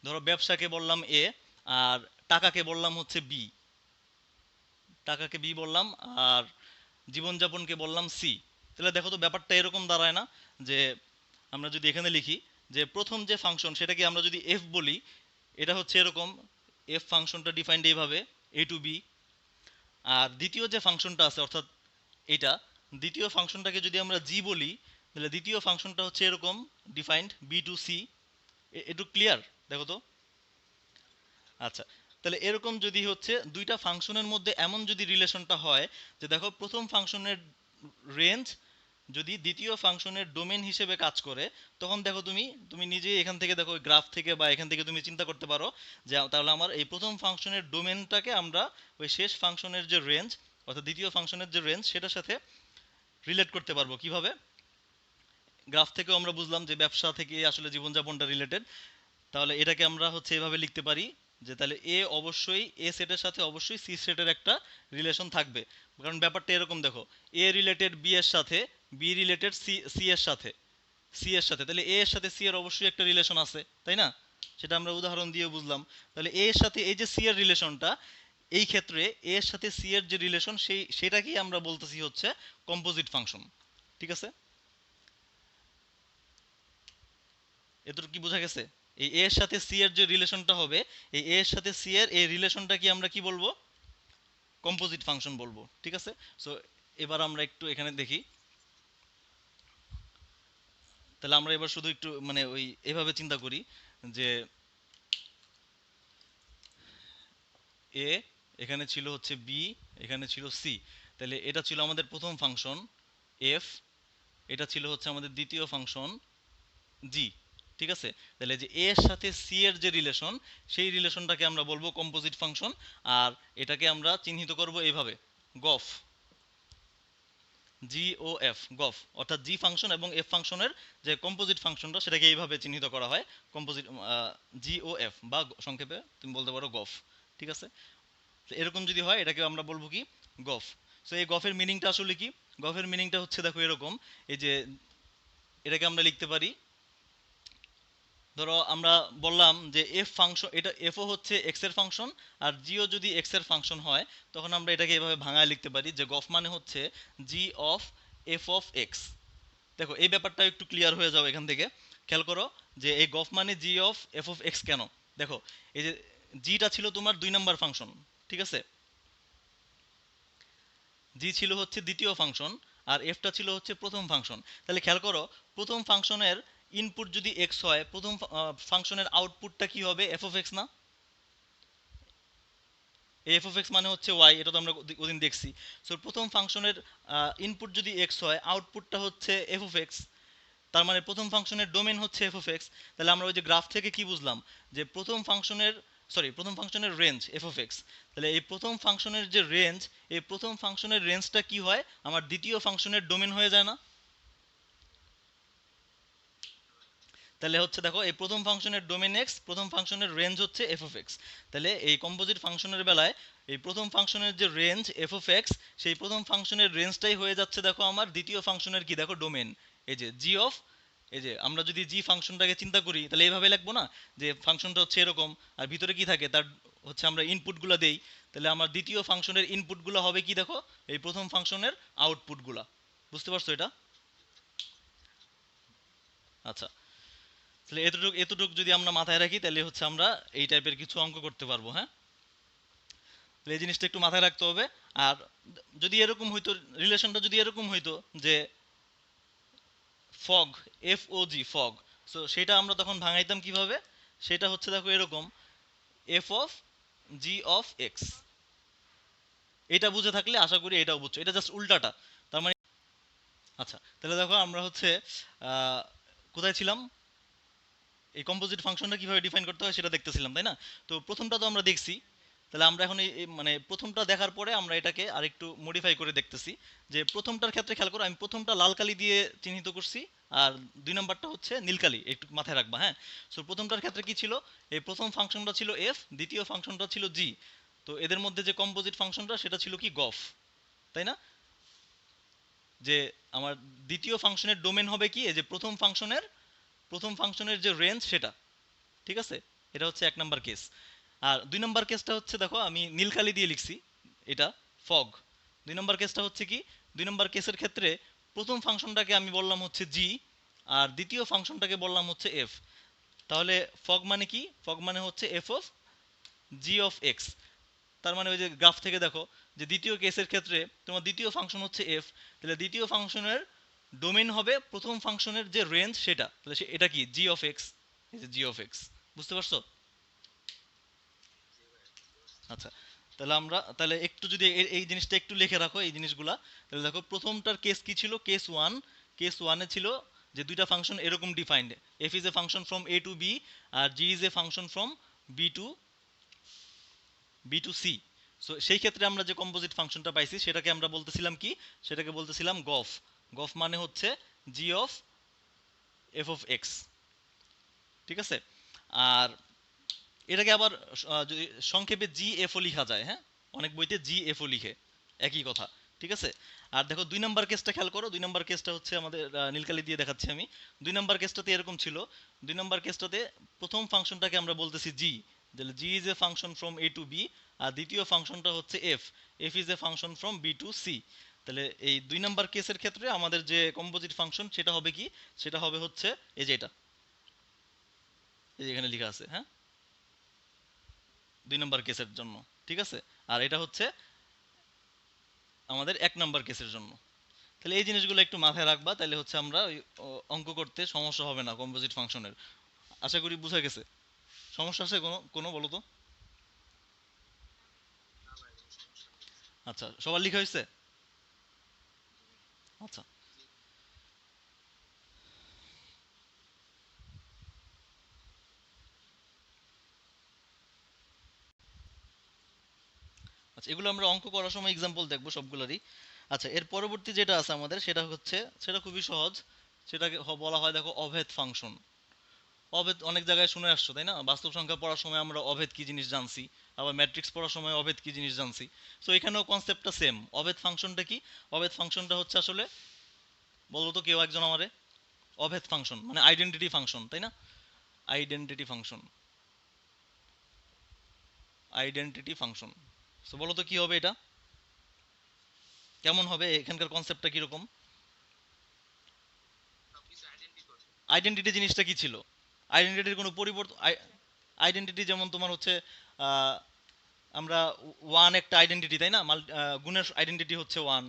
ধরো ব্যবসাকে বললাম এ, আর টাকাকে বললাম হচ্ছে বি, টাকাকে বি বললাম, আর জীবনযাপনকে বললাম সি। তাহলে দেখো তো ব্যাপারটা এরকম দাঁড়ায় না, যে আমরা যদি এখানে লিখি যে প্রথম যে ফাংশন সেটাকে আমরা যদি এফ বলি, এটা হচ্ছে এরকম, এফ ফাংশনটা ডিফাইন্ড এইভাবে, এ টু বি। আর দ্বিতীয় যে ফাংশনটা আছে অর্থাৎ এটা, দ্বিতীয় ফাংশনটাকে যদি আমরা জি বলি, তাহলে দ্বিতীয় ফাংশনটা হচ্ছে এরকম, ডিফাইন্ড বি টু সি। একটু ক্লিয়ার দেখো তো? আচ্ছা, তাহলে এরকম যদি হচ্ছে দুইটা ফাংশনের মধ্যে এমন যদি রিলেশনটা হয় যে দেখো প্রথম ফাংশনের রেঞ্জ যদি দ্বিতীয় ফাংশনের ডোমেন হিসেবে কাজ করে, তখন দেখো তুমি তুমি নিজেই এখান থেকে দেখো গ্রাফ থেকে বা এখান থেকে তুমি চিন্তা করতে পারো যে তাহলে আমার এই প্রথম ফাংশনের ডোমেনটাকে আমরা ওই শেষ ফাংশনের যে রেঞ্জ অর্থাৎ দ্বিতীয় ফাংশনের যে রেঞ্জ সেটার সাথে রিলেট করতে পারবো। কিভাবে? গ্রাফ থেকেও আমরা বুঝলাম যে ব্যবসা থেকে আসলে জীবনযাপনটা রিলেটেড। তাহলে এটাকে আমরা হচ্ছে এভাবে লিখতে পারি যে তাহলে এ অবশ্যই এ সেটের সাথে অবশ্যই সি সেটের একটা রিলেশন থাকবে। কারণ ব্যাপারটা এরকম দেখো, এ রিলেটেড বি এর সাথে, বি রিলেটেড সি সি এর সাথে, সি এর সাথে, তাহলে এ এর সাথে সি এর অবশ্যই একটা রিলেশন আছে, তাই না? সেটা আমরা উদাহরণ দিয়ে বুঝলাম। তাহলে এ এর সাথে এই যে সি এর রিলেশনটা, এই ক্ষেত্রে এ এর সাথে সি এর যে রিলেশন সেটাকেই আমরা বলতেছি হচ্ছে কম্পোজিট ফাংশন। ঠিক আছে? এতটুকু কি বোঝা গেছে? এই এ এর সাথে সি এর যে রিলেশনটা হবে, এই এ এর সাথে সি এর এই রিলেশনটা কি আমরা কি বলবো? কম্পোজিট ফাংশন বলবো। ঠিক আছে? সো এবার আমরা একটু এখানে দেখি। তাহলে আমরা এবার শুধু একটু মানে ওই এভাবে চিন্তা করি যে এ, এখানে ছিল হচ্ছে বি, এখানে ছিল সি। তাহলে এটা ছিল আমাদের প্রথম ফাংশন এফ, এটা ছিল হচ্ছে আমাদের দ্বিতীয় ফাংশন জি। ঠিক আছে? তাহলে যে এ এর সাথে সি এর যে রিলেশন, সেই রিলেশনটাকে আমরা বলবো কম্পোজিট ফাংশন। আর এটাকে আমরা চিহ্নিত করব এইভাবে, গফ, জি ও এফ, গফ, অর্থাৎ জি ফাংশন এবং এফ ফাংশনের যে কম্পোজিট ফাংশনটা সেটাকে এইভাবে চিহ্নিত করা হয়, কম্পোজিট, জি ও এফ, বা সংক্ষেপে তুমি বলতে পারো গফ। ঠিক আছে? তো এরকম যদি হয় এটাকে আমরা বলবো কি? গফ। সো এই গফের মিনিংটা আসলে কি? গফের মিনিংটা হচ্ছে দেখো এরকম, এই যে এটাকে আমরা লিখতে পারি, ধরো আমরা বললাম যে এফ ফাংশন, এটা এফও হচ্ছে এক্স এর ফাংশন আর জিও যদি এক্স এর ফাংশন হয়, তখন আমরা এটাকে এভাবে ভাঙায় লিখতে পারি যে গফ মানে হচ্ছে জি অফ এফ অফ এক্স। দেখো এই ব্যাপারটা একটু ক্লিয়ার হয়ে যাও এখান থেকে। খেয়াল করো যে এই গফ মানে জি অফ এফ অফ এক্স কেন? দেখো এই যে জিটা ছিল তোমার 2 নাম্বার ফাংশন, ঠিক আছে? জি ছিল হচ্ছে দ্বিতীয় ফাংশন আর এফটা ছিল হচ্ছে প্রথম ফাংশন। তাহলে খেয়াল করো, প্রথম ফাংশনের ইনপুট যদি এক্স হয়, প্রথম ফাংশনের আউটপুটটা কি হবে? এফ অফ এক্স না? এফ অফ এক্স মানে হচ্ছে ওয়াই, এটা তো আমরা ওদিন দেখছি। সো প্রথম ফাংশনের ইনপুট যদি এক্স হয়, আউটপুটটা হচ্ছে এফ অফ এক্স। তার মানে প্রথম ফাংশনের ডোমেন হচ্ছে এফ অফ এক্স। তাহলে আমরা ওই যে গ্রাফ থেকে কি বুঝলাম যে প্রথম ফাংশনের রেঞ্জ এফ অফ এক্স। তাহলে এই প্রথম ফাংশনের যে রেঞ্জ, এই প্রথম ফাংশনের রেঞ্জটা কি হয়? আমার দ্বিতীয় ফাংশনের ডোমেন হয়ে যায় না? তাহলে হচ্ছে দেখো এই প্রথম ফাংশনের ডোমেন এক্স, প্রথম ফাংশনের রেঞ্জ হচ্ছে এফ অফ এক্স। তাহলে এই কম্পোজিট ফাংশনের বেলায় এই প্রথম ফাংশনের যে রেঞ্জ এফ অফ এক্স, সেই প্রথম ফাংশনের রেঞ্জটাই হয়ে যাচ্ছে দেখো আমার দ্বিতীয় ফাংশনের কি দেখো ডোমেন, এই যে জি অফ, এই যে আমরা যদি জি ফাংশনটাকে চিন্তা করি তাহলে এইভাবে লিখবো না যে ফাংশনটা হচ্ছে এরকম আর ভিতরে কি থাকে তার হচ্ছে আমরা ইনপুটগুলো দেই। তাহলে আমার দ্বিতীয় ফাংশনের ইনপুটগুলো হবে কি দেখো? এই প্রথম ফাংশনের আউটপুটগুলা। বুঝতে পারছো এটা? আচ্ছা, তাহলে এতটুকু এতটুকু যদি আমরা মাথায় রাখি তাহলে হচ্ছে আমরা এই টাইপের কিছু অঙ্ক করতে পারবো। হ্যাঁ, তাহলে এই জিনিসটা একটু মাথায় রাখতে হবে। আর যদি এরকম হইতো, রিলেশনটা যদি এরকম হইতো যে ফগ, এফ ও জি, ফগ, সো সেটা আমরা তখন ভাঙাইতাম কিভাবে? সেটা হচ্ছে দেখো এরকম, F of G of X. এটা বুঝে থাকলে আশা করি এটাও বুঝছো, এটা জাস্ট উল্টাটা। তার মানে আচ্ছা, তাহলে দেখো আমরা হচ্ছে আহ, কোথায় ছিলাম? এই কম্পোজিট ফাংশনটা কিভাবে ডিফাইন করতে হয় সেটা দেখতেছিলাম, তাই না? তো প্রথমটা তো আমরা দেখছি। তাহলে আমরা এখন মানে প্রথমটা দেখার পরে আমরা এটাকে আরেকটু মডিফাই করে দেখতেছি। যে প্রথমটার ক্ষেত্রে খেয়াল করো, আমি প্রথমটা লাল কালি দিয়ে চিহ্নিত করছি আর 2 নাম্বারটা হচ্ছে নীল কালি, একটু মাথায় রাখবা। হ্যাঁ, সো প্রথমটার ক্ষেত্রে কি ছিল? এই প্রথম ফাংশনটা ছিল এফ, দ্বিতীয় ফাংশনটা ছিল জি। তো এদের মধ্যে যে কম্পোজিট ফাংশনটা সেটা ছিল কি? গফ, তাই না? যে আমার দ্বিতীয় ফাংশনের ডোমেন হবে কি? এই যে প্রথম ফাংশনের যে রেঞ্জ সেটা। ঠিক আছে? এটা হচ্ছে 1 নাম্বার কেস। আর 2 নাম্বার কেসটা হচ্ছে দেখো আমি নীলকালি দিয়ে লিখছি, এটা ফগ। 2 নাম্বার কেসটা হচ্ছে কি? 2 নাম্বার কেসের ক্ষেত্রে প্রথম ফাংশনটাকে আমি বললাম হচ্ছে জি আর দ্বিতীয় ফাংশনটাকে বললাম হচ্ছে এফ। তাহলে ফগ মানে কি? ফগ মানে হচ্ছে F of G of x. তার মানে ওই যে গ্রাফ থেকে দেখো যে দ্বিতীয় কেসের ক্ষেত্রে তোমার দ্বিতীয় ফাংশন হচ্ছে এফ, তাহলে দ্বিতীয় ফাংশনের ডোমেন হবে প্রথম ফাংশনের যে রেঞ্জ সেটা। তাহলে এটা কি? জি অফ এক্স। এই যে জি অফ এক্স। বুঝতে পারছো? আচ্ছা, তাহলে একটু যদি এই জিনিসটা একটু লিখে রাখো, এই জিনিসগুলা। তাহলে দেখো প্রথমটার কেস কি ছিল, কেস ওয়ান। কেস ওয়ানে ছিল যে দুইটা ফাংশন এরকম defined, F is a function from A to B আর G is a function from B to C. So সেই ক্ষেত্রে আমরা যে কম্পোজিট ফাংশনটা পাইছি সেটাকে আমরা বলতেছিলাম কি, সেটাকে বলতেছিলাম গফ। গফ মানে হচ্ছে জি অফ এফ অফ এক্স, ঠিক আছে। আর এটাকে আবার যদি সংক্ষেপে জি এফও লেখা যায়, হ্যাঁ, অনেক বইতে জি এফও লিখে, একই কথা, ঠিক আছে। আর দেখো 2 নম্বর কেসটা খেয়াল করো, 2 নম্বর কেসটা হচ্ছে আমাদের নীলকালি দিয়ে দেখাচ্ছি আমি। 2 নম্বর কেসটাতে এরকম ছিল, 2 নম্বর কেসটাতে প্রথম ফাংশনটাকে আমরা বলতেছি জি, তাহলে G is a function from A to B. আর দ্বিতীয় ফাংশনটা হচ্ছে F, F is a function from B to C. তাহলে এই 2 নম্বর কেসের ক্ষেত্রে আমাদের যে কম্পোজিট ফাংশন সেটা হবে কি, সেটা হবে হচ্ছে এই যে এটা, এই যে এখানে লেখা আছে, হ্যাঁ, 2 নম্বর কেসের জন্য, ঠিক আছে। আর এটা হচ্ছে আমাদের 1 নম্বর কেসের জন্য। তাহলে এই জিনিসগুলো একটু মাথায় রাখবা, তাহলে হচ্ছে আমরা ওই অঙ্ক করতে সমস্যা হবে না কম্পোজিট ফাংশনের। আশা করি বুঝা গেছে। সমস্যা আছে কোনো কোনো বলো তো? আচ্ছা, সবার লেখা হয়েছে? আচ্ছা আচ্ছা, এগুলো আমরা অঙ্ক করার সময় এক্সাম্পল দেখবো সবগুলোরই। আচ্ছা, এর পরবর্তী যেটা আছে আমাদের সেটা হচ্ছে, সেটা খুবই সহজ। সেটাকে বলা হয় দেখো অভেদ ফাংশন। অভেদ অনেক জায়গায় শুনে আসছো তাই না, বাস্তব সংখ্যা পড়ার সময় আমরা অভেদ কি জিনিস জানছি, আবার ম্যাট্রিক্স পড়ার সময় অভেদ কি জিনিস জানছি। সো এখানেও কনসেপ্টটা সেম। অভেদ ফাংশনটা কি? অভেদ ফাংশনটা হচ্ছে আসলে, বলো তো কেউ একজন আমারে। অভেদ ফাংশন মানে আইডেন্টিটি ফাংশন, তাই না? Identity function, identity function. So বলো তো কি হবে এটা, কেমন হবে, এখানকার কনসেপ্টটা কিরকম? আইডেন্টিটি জিনিসটা কি ছিল? আইডেন্টিটির কোনো পরিবর্তন, আইডেন্টিটি যেমন তোমার হচ্ছে আহ, আমরা ওয়ান একটা আইডেন্টিটি, তাই না? গুণের আইডেন্টিটি হচ্ছে ওয়ান,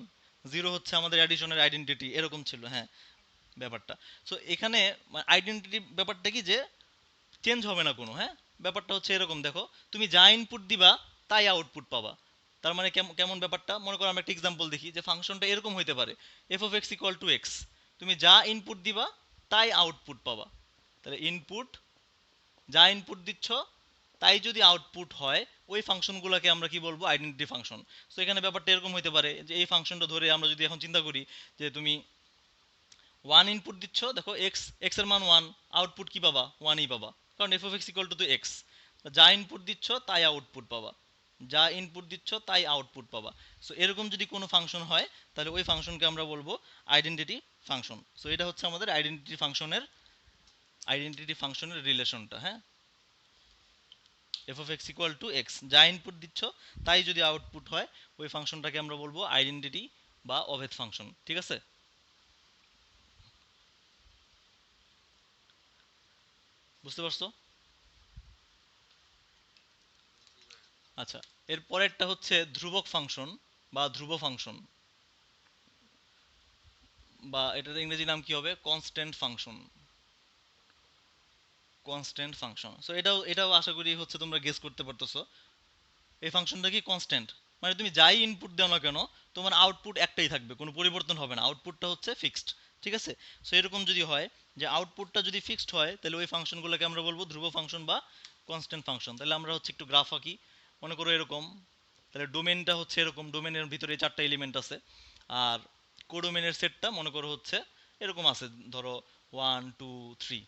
জিরো হচ্ছে আমাদের অ্যাডিশনের আইডেন্টিটি, এরকম ছিল, হ্যাঁ, ব্যাপারটা। সো এখানে আইডেন্টিটি ব্যাপারটা কি যে চেঞ্জ হবে না কোনো, হ্যাঁ। ব্যাপারটা হচ্ছে এরকম, দেখো তুমি যা ইনপুট দিবা তাই আউটপুট পাবা। তার মানে কেমন ব্যাপারটা, মনে করো আমরা একটা এক্সাম্পল দেখি যে ফাংশনটা এরকম হইতে পারে, F of X equal to x, তুমি যা ইনপুট দিবা তাই আউটপুট পাবা। তাহলে ইনপুট, যা ইনপুট দিচ্ছ তাই যদি আউটপুট হয়, ওই ফাংশনগুলোকে আমরা কি বলবো, আইডেন্টিটি ফাংশন। সো এখানে ব্যাপারটা এরকম হইতে পারে যে এই ফাংশনটা ধরে আমরা যদি এখন চিন্তা করি যে তুমি ওয়ান ইনপুট দিচ্ছ, দেখো এক্স, এক্স এর মান ওয়ান, আউটপুট কি পাবা, ওয়ানই পাবা, কারণ F of X equal to x. যা ইনপুট দিচ্ছ তাই আউটপুট পাবা, যা ইনপুট দিচ্ছ তাই আউটপুট পাবা। সো এরকম যদি কোনো ফাংশন হয় তাহলে ওই ফাংশনকে আমরা বলবো আইডেন্টিটি ফাংশন। সো এটা হচ্ছে আমাদের আইডেন্টিটি ফাংশনের রিলেশনটা, হ্যাঁ। F of X equal to x, যা ইনপুট দিচ্ছ তাই যদি আউটপুট হয়, ওই ফাংশনটাকে আমরা বলবো আইডেন্টিটি বা অভেদ ফাংশন, ঠিক আছে। বুঝতে পারছো? আচ্ছা, এর পরেরটা হচ্ছে ধ্রুবক ফাংশন বা ধ্রুব ফাংশন, বা এটার ইংরেজি নাম কি হবে, constant function. Constant function, so এটাও আশা করি হচ্ছে তোমরা গেস করতে পারতেছো। এই ফাংশনটা কি কনস্ট্যান্ট, মানে তুমি যাই ইনপুট দাও না কেন তোমার আউটপুট একটাই থাকবে, কোনো পরিবর্তন হবে না, আউটপুটটা হচ্ছে ফিক্সড, ঠিক আছে। সো এরকম যদি হয় যে আউটপুটটা যদি ফিক্সড হয় তাহলে ওই ফাংশনগুলোকে আমরা বলবো ধ্রুব ফাংশন বা কনস্ট্যান্ট ফাংশন। তাহলে আমরা হচ্ছে একটু গ্রাফ আঁকি, মনে করো এরকম। তাহলে ডোমেনটা হচ্ছে এরকম, ডোমেনের ভিতরে 4টা এলিমেন্ট আছে। আর কোডোমেনের সেটটা মনে করো হচ্ছে এরকম আছে, ধরো 1 2 3।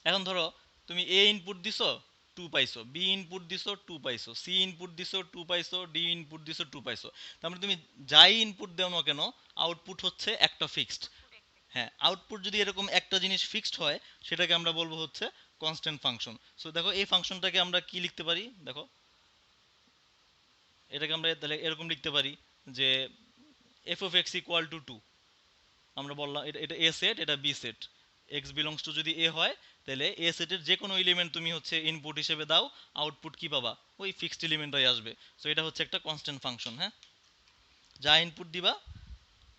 এখন ধরো তুমি এ ইনপুট দিছো, টু পাইছো, বি ইনপুট দিছো, টু পাইছো, সি ইনপুট দিছো, টু পাইছো, ডি ইনপুট দিছো, টু পাইছো। তার মানে তুমি যাই ইনপুট দাও না কেন আউটপুট হচ্ছে একটা ফিক্সড। হ্যাঁ, আউটপুট যদি এরকম একটা জিনিস ফিক্সড হয় সেটাকে আমরা বলবো হচ্ছে কনস্ট্যান্ট ফাংশন। সো দেখো এই ফাংশনটাকে আমরা কি লিখতে পারি, দেখো এটাকে আমরা তাহলে এরকম লিখতে পারি যে F of X equal to two. আমরা বললাম এটা এটা এ সেট, এটা B set, X belongs to যদি এ হয় তাহলে এ সেটের যে কোনো এলিমেন্ট তুমি হচ্ছে ইনপুট হিসেবে দাও, আউটপুট কি পাবা, ওই ফিক্সড এলিমেন্টটাই আসবে। সো এটা হচ্ছে একটা কনস্ট্যান্ট ফাংশন, হ্যাঁ। যা ইনপুট দিবা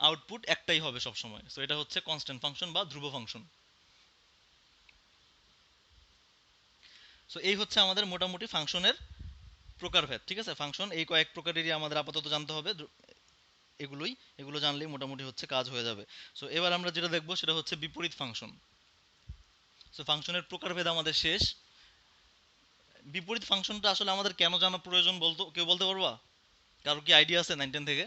আউটপুট একটাই হবে সব সময়। সো এটা হচ্ছে কনস্ট্যান্ট ফাংশন বা ধ্রুব ফাংশন। সো এই হচ্ছে আমাদের মোটামুটি ফাংশনের প্রকারভেদ, ঠিক আছে। ফাংশন এই কয়েক প্রকারেরই আমাদের আপাতত জানতে হবে, এগুলো জানলেই মোটামুটি হচ্ছে কাজ হয়ে যাবে। সো এবার আমরা যেটা দেখবো সেটা হচ্ছে বিপরীত ফাংশন। সো ফাংশনের প্রকারভেদ আমাদের শেষ। বিপরীত ফাংশনটা আসলে আমাদের কেন জানা প্রয়োজন বলতো, কেউ বলতে পারবা? কারো কি আইডিয়া আছে 9-10 থেকে,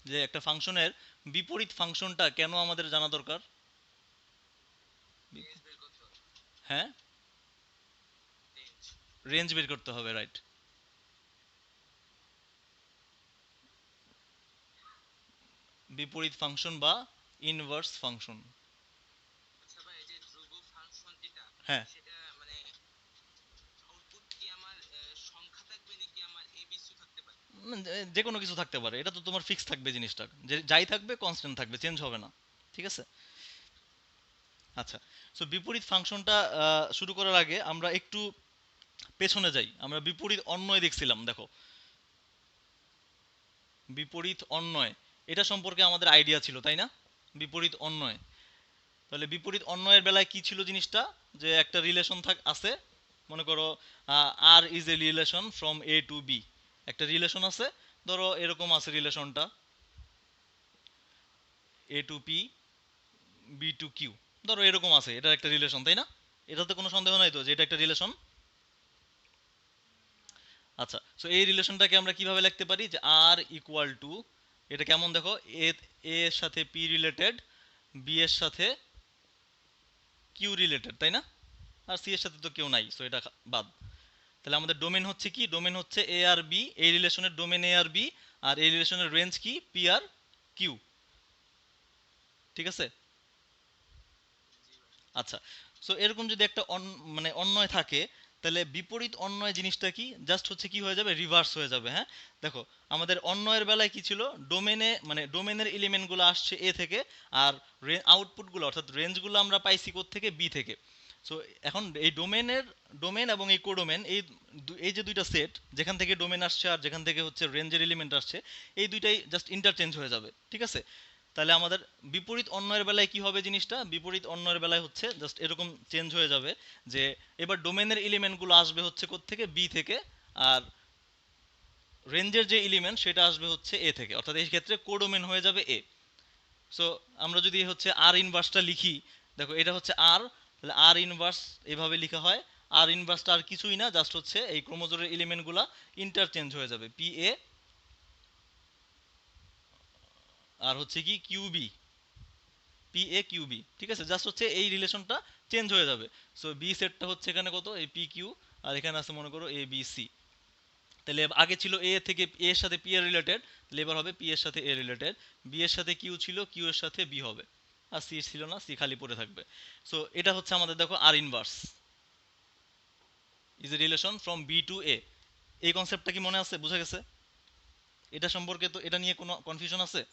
যে একটা ফাংশনের বিপরীত ফাংশনটা কেন আমাদের জানা দরকার? হ্যাঁ, রেঞ্জ বের করতে হবে, রাইট। বিপরীত ফাংশন বা ইনভার্স ফাংশন। হ্যাঁ, যে কোনো কিছু থাকতে পারে, এটা তো তোমার ফিক্স থাকবে জিনিসটা, যে যাই থাকবে কনস্ট্যান্ট থাকবে, চেঞ্জ হবে না, ঠিক আছে। আচ্ছা, সো বিপরীত ফাংশনটা শুরু করার আগে আমরা একটু পেছনে যাই। আমরা বিপরীত অন্বয় দেখছিলাম, দেখো বিপরীত অন্বয়, এটা সম্পর্কে আমাদের আইডিয়া ছিল তাই না? বিপরীত অন্বয়, তাহলে বিপরীত অন্বয়ের বেলায় কি ছিল জিনিসটা, যে একটা রিলেশন আছে, মনে করো R is a relation from A to B, একটা রিলেশন আছে, ধরো এরকম আছে রিলেশনটা, A to P, B to Q, ধরো এরকম আছে, এটা একটা রিলেশন তাই না? এটাতে কোনো সন্দেহ নাই তো যে এটা একটা রিলেশন। আচ্ছা, সো এই রিলেশনটাকে আমরা কিভাবে লিখতে পারি, যে আর ইকুয়াল টু, এটা কেমন দেখো, এ এর সাথে পি রিলেটেড, বি এর সাথে কিউ রিলেটেড তাই না? আর সি এর সাথে তো কেউ নাই, সো এটা বাদ। তাহলে আমাদের ডোমেন হচ্ছে কি, ডোমেন হচ্ছে এ আর বি, এই রিলেশনের ডোমেন এ আর বি, আর এই রিলেশনের রেঞ্জ কি, পি আর কিউ, ঠিক আছে। আচ্ছা, সো এরকম যদি একটা মানে অন্বয় থাকে, তাহলে বিপরীত অন্বয় জিনিসটা কি, জাস্ট হচ্ছে কি হয়ে যাবে, রিভার্স হয়ে যাবে। হ্যাঁ, দেখো আমাদের অন্বয়ের বেলায় কি ছিল, ডোমেনে মানে ডোমেনের এলিমেন্টগুলো আসছে এ থেকে, আর আউটপুটগুলো অর্থাৎ রেঞ্জগুলো আমরা পাইছি কোথা থেকে, বি থেকে। সো এখন এই ডোমেন এবং এই কোডোমেন, এই যে দুইটা সেট, যেখান থেকে ডোমেন আসছে আর যেখান থেকে হচ্ছে রেঞ্জের এলিমেন্ট আসছে, এই দুইটাই জাস্ট ইন্টারচেঞ্জ হয়ে যাবে, ঠিক আছে। তাহলে আমাদের বিপরীত অন্বয়ের বেলায় কি হবে জিনিসটা, বিপরীত অন্বয়ের বেলায় হচ্ছে জাস্ট এরকম চেঞ্জ হয়ে যাবে, যে এবার ডোমেনের এলিমেন্টগুলো আসবে হচ্ছে কোত্থেকে, বি থেকে, আর রেঞ্জের যে এলিমেন্ট সেটা আসবে হচ্ছে এ থেকে, অর্থাৎ এই ক্ষেত্রে কোডোমেন হয়ে যাবে এ। সো আমরা যদি হচ্ছে আর ইনভার্সটা লিখি, দেখো এটা হচ্ছে আর, তাহলে আর ইনভার্স এভাবে লেখা হয়। আর ইনভার্সটা আর কিছুই না, জাস্ট হচ্ছে এই ক্রোমোজোমের এলিমেন্টগুলো ইন্টারচেঞ্জ হয়ে যাবে, পি এ আর হচ্ছে কি কিউবি, পি এ কিউবি, ঠিক আছে, জাস্ট হচ্ছে এই রিলেশনটা চেঞ্জ হয়ে যাবে। সো বি সেটটা হচ্ছে এখানে কত, এই পি কিউ, আর এখানে আছে মনে করো এ বি সি। তাহলে আগে ছিল এ থেকে এ এর সাথে পি এর রিলেটেড, তাহলে এবার হবে পি এর সাথে এ রিলেটেড, বি এর সাথে কিউ ছিল, কিউ এর সাথে বি হবে, আর সি ছিল না, সি খালি পড়ে থাকবে। সো এটা হচ্ছে আমাদের দেখো R inverse is a relation from B to A. এই কনসেপ্টটা কি মনে আছে, বুঝা গেছে? এটা সম্পর্কে তো, এটা নিয়ে কোনো কনফিউশন আছে?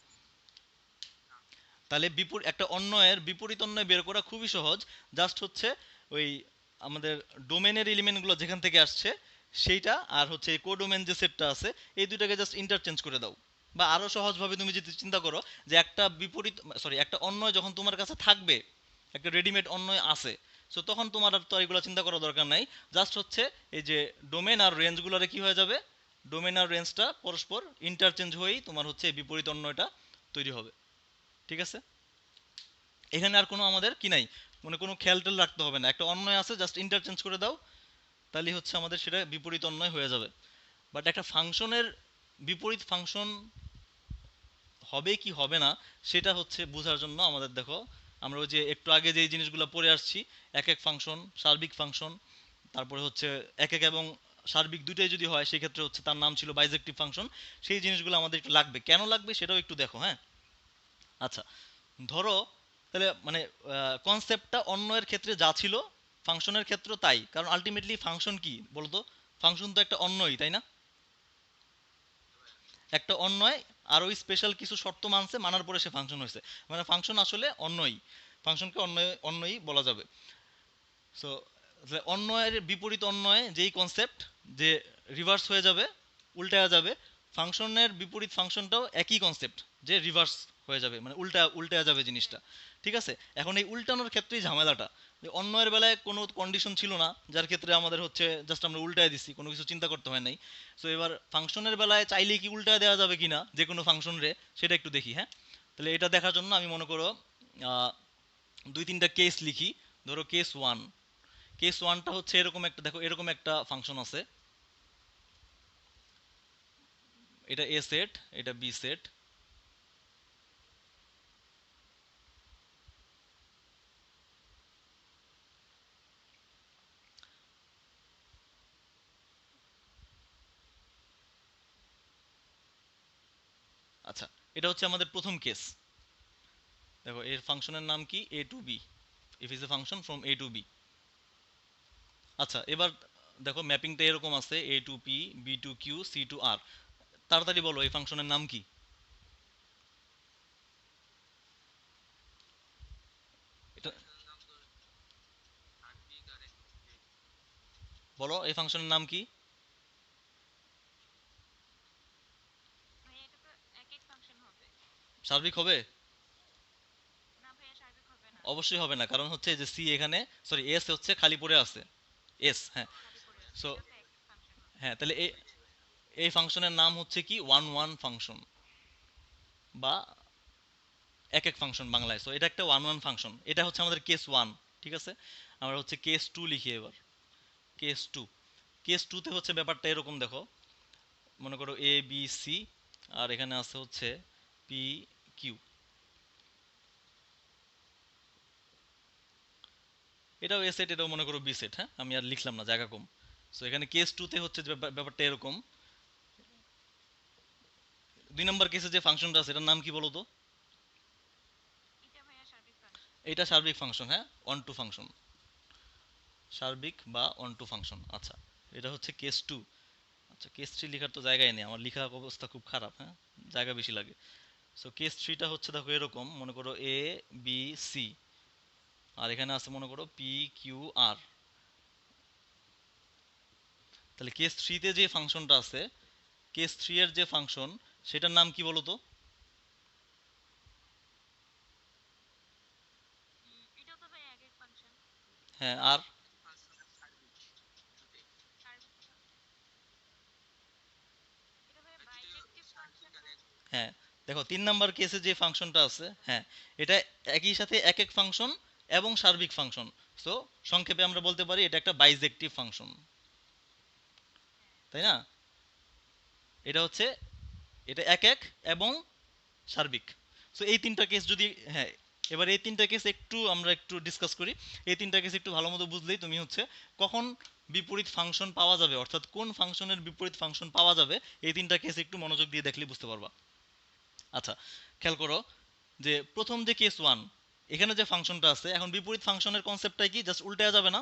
তাহলে একটা অন্বয়ের বিপরীত অন্বয় বের করা খুবই সহজ, জাস্ট হচ্ছে ওই আমাদের ডোমেনের এলিমেন্টগুলো যেখান থেকে আসছে সেইটা, আর হচ্ছে কোডোমেন যে সেটটা আছে, এই দুইটাকে জাস্ট ইন্টারচেঞ্জ করে দাও। বা আরো সহজভাবে তুমি যদি চিন্তা করো, যে একটা একটা অন্বয় যখন তোমার কাছে থাকবে, একটা রেডিমেড অন্বয় আছে, সো তখন তোমার আর তো এগুলো চিন্তা করার দরকার নাই, জাস্ট হচ্ছে এই যে ডোমেন আর রেঞ্জগুলোরে কি হয়ে যাবে, ডোমেন আর রেঞ্জটা পরস্পর ইন্টারচেঞ্জ হয়েই তোমার হচ্ছে এই বিপরীত অন্বয়টা তৈরি হবে, ঠিক আছে। এখানে আর কোনো আমাদের কি নাই, মানে কোনো খেয়াল টেল রাখতে হবে না, একটা অন্যয় আছে জাস্ট ইন্টারচেঞ্জ করে দাও, তাহলে হচ্ছে আমাদের সেটা বিপরীত অন্যয় হয়ে যাবে। বাট একটা ফাংশনের বিপরীত ফাংশন হবে কি হবে না, সেটা হচ্ছে বোঝার জন্য আমাদের দেখো, আমরা ওই যে একটু আগে যে জিনিসগুলো পড়ে আসছি, এক এক ফাংশন, সার্বিক ফাংশন, তারপরে হচ্ছে এক এক এবং সার্বিক দুটোই যদি হয় সেক্ষেত্রে হচ্ছে তার নাম ছিল বাইজেক্টিভ ফাংশন। সেই জিনিসগুলো আমাদের একটু লাগবে, কেন লাগবে সেটাও একটু দেখো, হ্যাঁ। আচ্ছা, ধরো তাহলে মানে কনসেপ্টটা অন্যের ক্ষেত্রে যা ছিল ফাংশনের ক্ষেত্রে তাই, কারণ আলটিমেটলি ফাংশন কি বলতো, ফাংশন তো একটা অন্যই তাই না, একটা অন্যয় আর ওই স্পেশাল কিছু শর্ত মানছে, মানার পরে সে ফাংশন হয়েছে, মানে ফাংশন আসলে অন্যই, ফাংশনকে অন্যই বলা যাবে। সো অন্যয়ের বিপরীত অন্যয় যেই কনসেপ্ট, যে রিভার্স হয়ে যাবে, উল্টায়া যাবে, ফাংশনের বিপরীত ফাংশনটাও একই কনসেপ্ট, যে রিভার্স হয়ে যাবে, মানে উল্টা যাবে জিনিসটা। ঠিক আছে, এখন এই উল্টানোর ক্ষেত্রেই ঝামেলাটা, যে অন্য এর বেলায় কোনো কন্ডিশন ছিল না, যার ক্ষেত্রে আমাদের হচ্ছে জাস্ট আমরা উল্টায় দিছি, কোনো কিছু চিন্তা করতে হয় নাই। সো এবার ফাংশনের বেলায় চাইলে কি উল্টায় দেওয়া যাবে কিনা যে কোনো ফাংশন রে, সেটা একটু দেখি। হ্যাঁ, তাহলে এটা দেখার জন্য আমি মনে করো আহ, দুই তিনটা কেস লিখি। ধরো কেস ওয়ান, কেস ওয়ানটা হচ্ছে এরকম একটা, দেখো এরকম একটা ফাংশন আছে, এটা এ সেট, এটা বি সেট। আচ্ছা, এটা হচ্ছে আমাদের প্রথম কেস। দেখো এর ফাংশনের নাম কি, A to B, F is a function from A to B. আচ্ছা, এবার দেখো ম্যাপিংটা এরকম আছে, A to P, B to Q, C to R. তাড়াতাড়ি বলো এই ফাংশনের নাম কি? এটা বলো এই ফাংশনের নাম কি? সার্বিক হবে? অবশ্যই হবে না, কারণ হচ্ছে যে সি এখানে, সরি এস হচ্ছে খালি পড়ে আছে, এস, হ্যাঁ। সো হ্যাঁ, তাহলে এই এই ফাংশনের নাম হচ্ছে কি ওয়ান ওয়ান ফাংশন, বা এক এক ফাংশন বাংলায়। সো এটা একটা ওয়ান ওয়ান ফাংশন, এটা হচ্ছে আমাদের কেস ওয়ান। ঠিক আছে, আমরা হচ্ছে কেস টু লিখি এবার। কেস টু, কেস টুতে হচ্ছে ব্যাপারটা এরকম, দেখো মনে করো এ বি সি, আর এখানে আছে হচ্ছে পি কিউ। এটাও এ সেট, এটাও মনে করো বি সেট। হ্যাঁ, আমি আর লিখলাম না, জায়গা কম। সো এখানে কেস টুতে হচ্ছে যে ব্যাপারটা এরকম। দুই নম্বর কেসে যে ফাংশনটা আছে এটার নাম কি বলো তো? এটা সার্বিক ফাংশন, হ্যাঁ, অন টু ফাংশন, সার্বিক বা অন টু ফাংশন। আচ্ছা, এটা হচ্ছে কেস টু। আচ্ছা, কেস থ্রি লেখার তো জায়গায় নেই, আমার লেখা অবস্থা খুব খারাপ, হ্যাঁ, জায়গা বেশি লাগে। সো কেস থ্রিটা হচ্ছে দেখো এরকম, মনে করো এ বি সি, আর এখানে আছে মনে করো পি কিউ আর। তাহলে কেস থ্রিতে যে ফাংশনটা আছে, কেস থ্রি এর যে ফাংশন, সেটার নাম কি বলো তো? হ্যাঁ, আর হ্যাঁ, দেখো তিন নাম্বার কেসে যে ফাংশনটা আছে, হ্যাঁ, এটা একই সাথে এক এক ফাংশন এবং সার্বিক ফাংশন। সো সংক্ষেপে আমরা বলতে পারি এটা একটা বাইজেক্টিভ ফাংশন, তাই না? এটা হচ্ছে, এটা এক এক এবং সার্বিক। সো এই তিনটা কেস যদি, হ্যাঁ, এবার এই তিনটা কেস একটু আমরা একটু ডিসকাস করি। এই তিনটা কেস একটু ভালো মতো বুঝলেই তুমি হচ্ছে কখন বিপরীত ফাংশন পাওয়া যাবে, অর্থাৎ কোন ফাংশনের বিপরীত ফাংশন পাওয়া যাবে, এই তিনটা কেস একটু মনোযোগ দিয়ে দেখলে বুঝতে পারবা। আচ্ছা, খেয়াল করো যে প্রথম যে কেস ওয়ান, এখানে যে ফাংশনটা আছে, এখন বিপরীত ফাংশনের কনসেপ্টটা কি, জাস্ট উল্টায়া যাবে না?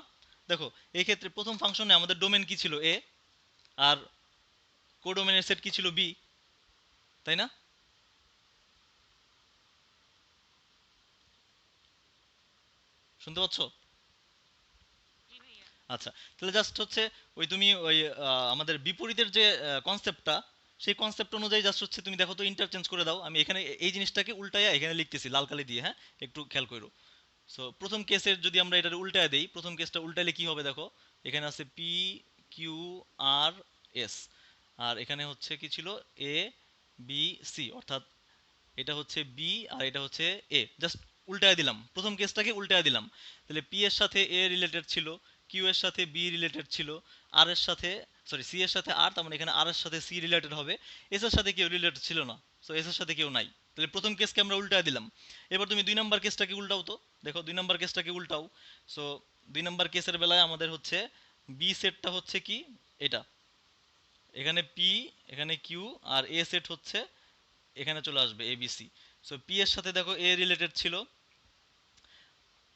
দেখো এই ক্ষেত্রে প্রথম ফাংশনে আমাদের ডোমেন কি ছিল, এ, আর কোডোমেনের সেট কি ছিল, বি, তাই না? শুনতে পাচ্ছ? আচ্ছা, তাহলে জাস্ট হচ্ছে ওই তুমি ওই আমাদের বিপরীতের যে কনসেপ্টটা, সেই কনসেপ্ট অনুযায়ী জাস্ট হচ্ছে তুমি দেখো তো ইন্টারচেঞ্জ করে দাও। আমি এখানে এই জিনিসটাকে উল্টাইয়া এখানে লিখতেছি লাল কালি দিয়ে, হ্যাঁ, একটু খেয়াল করো। সো প্রথম কেসের যদি আমরা এটা উল্টায় দেই, প্রথম কেসটা উল্টাইলে কি হবে দেখো, এখানে আছে পি কিউ আর এস, আর এখানে হচ্ছে কি ছিল, এ বি সি, অর্থাৎ এটা হচ্ছে বি আর এটা হচ্ছে এ। জাস্ট উল্টায় দিলাম, প্রথম কেসটাকে উল্টায় দিলাম। তাহলে পি এর সাথে এ রিলেটেড ছিল, কিউ এর সাথে বি রিলেটেড ছিল, আর এর সাথে, সরি সি এর সাথে আর, তার মানে এখানে আর এর সাথে সি রিলেটেড হবে, এস এর সাথে কেউ রিলেটেড ছিল না, সো এস এর সাথে কেউ নাই। তাহলে প্রথম কেসকে আমরা উল্টায় দিলাম। এবার তুমি দুই নাম্বার কেসটাকে উল্টাও তো, দেখো দুই নাম্বার কেসটাকে উল্টাও। সো দুই নাম্বার কেসের বেলায় আমাদের হচ্ছে বি সেটটা হচ্ছে কি, এটা, এখানে পি, এখানে কিউ, আর এ সেট হচ্ছে এখানে চলে আসবে এবিসি। সো পি এর সাথে দেখো এ রিলেটেড ছিল,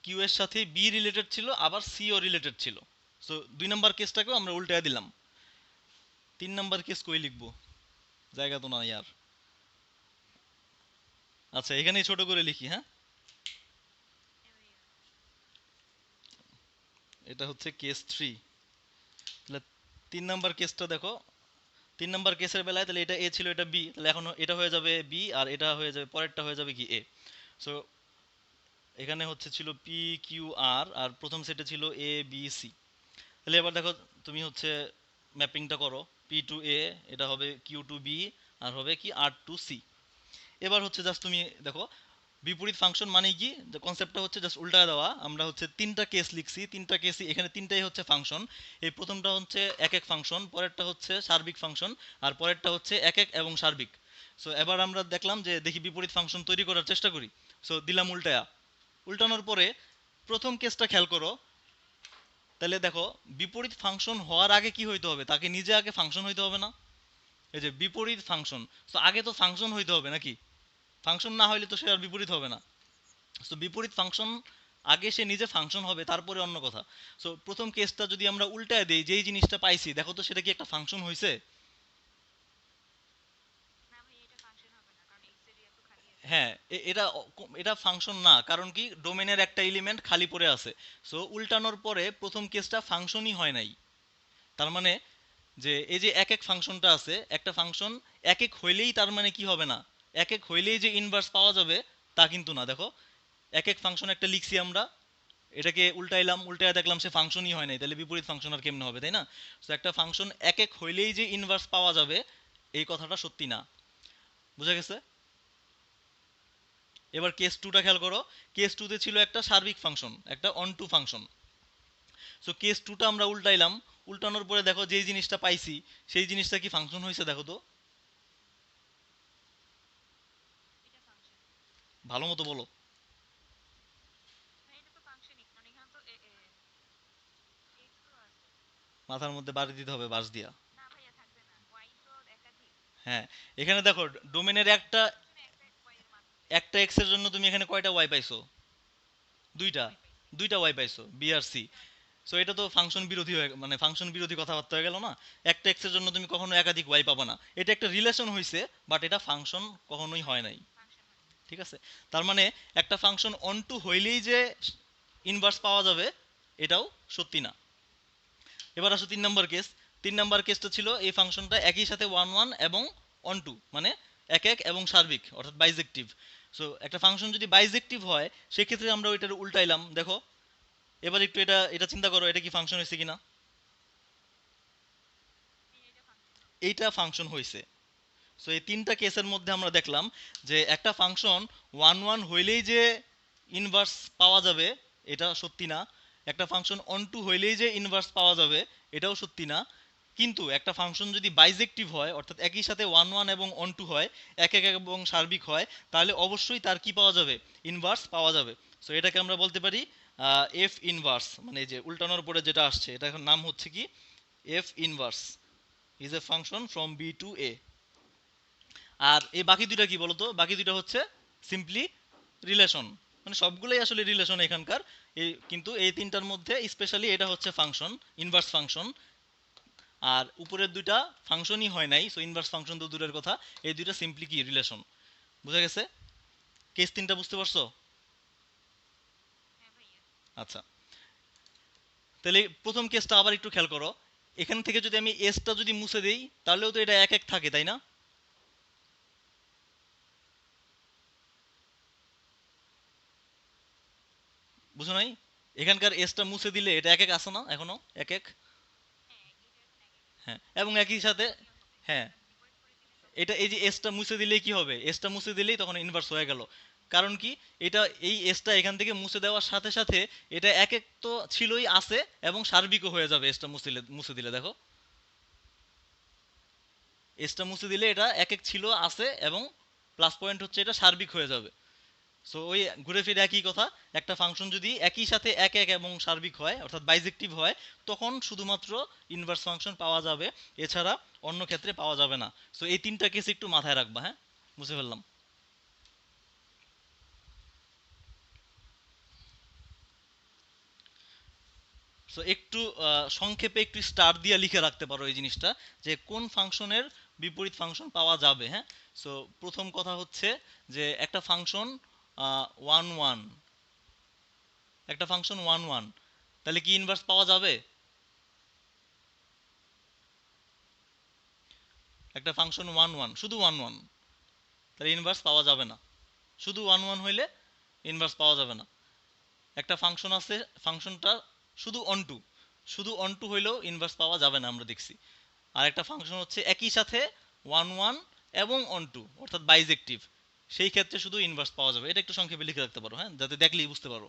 কিউ এর সাথে বি রিলেটেড ছিল, আবার সি ও রিলেটেড ছিল। সো দুই নাম্বার কেসটাকেও আমরা উল্টায় দিলাম। তিন নাম্বার কেস কই লিখবো, জায়গা তো নাই আর। আচ্ছা, এখানেই ছোট করে লিখি, হ্যাঁ। এটা হচ্ছে কেস থ্রি। তাহলে তিন নাম্বার কেসটা দেখো, তিন নাম্বার কেসের বেলায় তাহলে এটা এ ছিল, এটা বি, তাহলে এখন এটা হয়ে যাবে বি, আর এটা হয়ে যাবে পরেরটা হয়ে যাবে কি এ। সো এখানে হচ্ছে ছিল পি কিউ আর, আর প্রথম সেটে ছিল এ বি সি। তাহলে এবার দেখো তুমি হচ্ছে ম্যাপিংটা করো, পি টু এ এটা হবে কিউ টু বি, আর হবে কি আর টু সি। এবার হচ্ছে জাস্ট তুমি দেখো বিপরীত ফাংশন মানে কি, যে কনসেপ্টটা হচ্ছে জাস্ট উল্টায় দেওয়া। আমরা হচ্ছে তিনটা কেস লিখছি, তিনটা কেসই এখানে তিনটাই হচ্ছে ফাংশন। এই প্রথমটা হচ্ছে এক এক ফাংশন, পরেরটা হচ্ছে সার্বিক ফাংশন, আর পরেরটা হচ্ছে এক এক এবং সার্বিক। সো এবার আমরা দেখলাম যে দেখি বিপরীত ফাংশন তৈরি করার চেষ্টা করি। সো দিলাম উল্টায়া, উল্টানোর পরে প্রথম কেসটা খেয়াল করো। তাহলে দেখো বিপরীত ফাংশন হওয়ার আগে কি হইতে হবে, তাকে নিজে আগে ফাংশন হইতে হবে না? এই যে বিপরীত ফাংশন, তো আগে তো ফাংশন হইতে হবে নাকি? ফাংশন না হইলে তো সে আর বিপরীত হবে না। সো বিপরীত ফাংশন আগে সে নিজে ফাংশন হবে, তারপরে অন্য কথা। সো প্রথম কেসটা যদি আমরা উল্টায় দেই, যেই জিনিসটা পাইছি দেখো তো সেটা কি একটা ফাংশন হয়েছে? হ্যাঁ, এটা এটা ফাংশন না, কারণ কি ডোমেনের একটা এলিমেন্ট খালি পড়ে আছে। সো উল্টানোর পরে প্রথম কেসটা ফাংশনই হয় নাই। তার মানে যে এই যে এক এক ফাংশনটা আছে, একটা ফাংশন এক এক হইলেই তার মানে কি হবে না, এক এক হইলেই যে ইনভার্স পাওয়া যাবে তা কিন্তু না। দেখো এক এক ফাংশন একটা লিখছি আমরা, এটাকে উল্টাইলাম, উল্টায় দেখলাম সে ফাংশনই হয় নাই, তাহলে বিপরীত ফাংশন আর কেমনে হবে, তাই না? তো একটা ফাংশন এক এক হইলেই যে ইনভার্স পাওয়া যাবে এই কথাটা সত্যি না। বুঝা গেছে? এবার কেস টুটা খেয়াল করো। কেস টুতে ছিল একটা সার্বিক ফাংশন, একটা onto function. So case টুটা আমরা উল্টাইলাম, উল্টানোর পরে দেখো যেই জিনিসটা পাইছি সেই জিনিসটা কি ফাংশন হয়েছে দেখো তো, ভালো মতো বলো। মাথার মধ্যে বাড়ি দিতে হবে বাঁশ দিয়া। হ্যাঁ, এখানে দেখো ডোমেনের একটা একটা এক্স এর জন্য তুমি এখানে কয়টা ওয়াই পাইছো? দুইটা, দুইটা ওয়াই পাইছো, বি আর সি। সো এটা তো ফাংশন বিরোধী হয়ে, মানে ফাংশন বিরোধী কথাবার্তা হয়ে গেল না? একটা এক্স এর জন্য তুমি কখনো একাধিক ওয়াই পাবা না। এটা একটা রিলেশন হইছে, বাট এটা ফাংশন কখনোই হয় নাই। ঠিক আছে? তার মানে একটা ফাংশন অন টু হইলেই যে ইনভার্স পাওয়া যাবে এটাও সত্যি না। এবার আসো তিন নম্বর কেস। তিন নম্বর কেসটা ছিল এই ফাংশনটা একই সাথে ওয়ান ওয়ান এবং অন টু, মানে এক এক এবং সার্বিক অর্থাৎ বাইজেক্টিভ। সো একটা ফাংশন যদি বাইজেক্টিভ হয় সেক্ষেত্রে আমরা ওইটার উল্টাইলাম। দেখো এবার একটু এটা এটা চিন্তা করো, এটা কি ফাংশন হয়েছে কিনা? এইটা ফাংশন হয়েছে। সো এই তিনটা কেসের মধ্যে আমরা দেখলাম যে একটা ফাংশন ওয়ান ওয়ান হইলেই যে ইনভার্স পাওয়া যাবে এটা সত্যি না। একটা ফাংশন অন টু হইলেই যে ইনভার্স পাওয়া যাবে এটাও সত্যি না। কিন্তু একটা ফাংশন যদি বাইজেক্টিভ হয় অর্থাৎ একই সাথে ওয়ান ওয়ান এবং অন টু হয়, এক এক এবং সার্বিক হয়, তাহলে অবশ্যই তার কি পাওয়া যাবে, ইনভার্স পাওয়া যাবে। সো এটাকে আমরা বলতে পারি এফ ইনভার্স, মানে যে উল্টানোর পরে যেটা আসছে এটা এখন নাম হচ্ছে কি F inverse is a function from B to A. আর এই বাকি দুইটা কি বলতো, বাকি দুইটা হচ্ছে সিম্পলি রিলেশন, মানে সবগুলোই আসলে রিলেশন এখানকার। এই কিন্তু এই তিনটার মধ্যে স্পেশালি এটা হচ্ছে ফাংশন, ইনভার্স ফাংশন। আর উপরের দুইটা ফাংশনই হয় নাই, সো ইনভার্স ফাংশন তো দূরের কথা, এই দুইটা সিম্পলি কি রিলেশন। বুঝা গেছে? কেস তিনটা বুঝতে পারছো? আচ্ছা, তাহলে প্রথম কেসটা আবার একটু খেয়াল করো। এখান থেকে যদি আমি এসটা যদি মুছে দেই তাহলেও তো এটা এক এক থাকে, তাই না? বুঝো নাই? এখানকার এসটা মুছে দিলে এটা এক এক আসে না এখনো এক এক? হ্যাঁ, এবং একই সাথে হ্যাঁ, এটা এই যে এসটা মুছে দিলেই কি হবে, এসটা মুছে দিলেই তখন ইনভার্স হয়ে গেল। কারণ কি, এটা এই এসটা এখান থেকে মুছে দেওয়ার সাথে সাথে এটা এক এক তো ছিলই আছে এবং সার্বিকও হয়ে যাবে এসটা মুছে দিলে দেখো, এসটা মুছে দিলে এটা এক এক ছিল আছে এবং প্লাস পয়েন্ট হচ্ছে এটা সার্বিক হয়ে যাবে। সো ওই ঘুরে ফিরে একই কথা, একটা ফাংশন যদি একই সাথে এক এক এবং সার্বিক হয় অর্থাৎ বাইজেক্টিভ হয় তখন শুধুমাত্র ইনভার্স ফাংশন পাওয়া যাবে, এছাড়া অন্য ক্ষেত্রে পাওয়া যাবে না। সো এই তিনটা কেস একটু মাথায় রাখবা, হ্যাঁ? বুঝে ফেললাম। সো একটু সংক্ষেপে একটু স্টার দিয়ে লিখে রাখতে পারো এই জিনিসটা, যে কোন ফাংশনের বিপরীত ফাংশন পাওয়া যাবে, হ্যাঁ? সো প্রথম কথা হচ্ছে যে একটা ফাংশন ওয়ান ওয়ান, একটা ফাংশন ওয়ান ওয়ান, তাহলে কি ইনভার্স পাওয়া যাবে? একটা ফাংশন 1 1, শুধু 1 1, তাহলে ইনভার্স পাওয়া যাবে না। শুধু 1 1 হইলে ইনভার্স পাওয়া যাবে না। একটা ফাংশন আছে, ফাংশনটা শুধু অন টু, শুধু অন টু হইলেও ইনভার্স পাওয়া যাবে না, আমরা দেখছি। আর একটা ফাংশন হচ্ছে একই সাথে 1 1 এবং অন টু, অর্থাৎ বাইজেক্টিভ, সেই ক্ষেত্রে শুধু ইনভার্স পাওয়া যাবে। এটা একটু সংক্ষেপে লিখে রাখতে পারো, হ্যাঁ, যাতে দেখলেই বুঝতে পারো।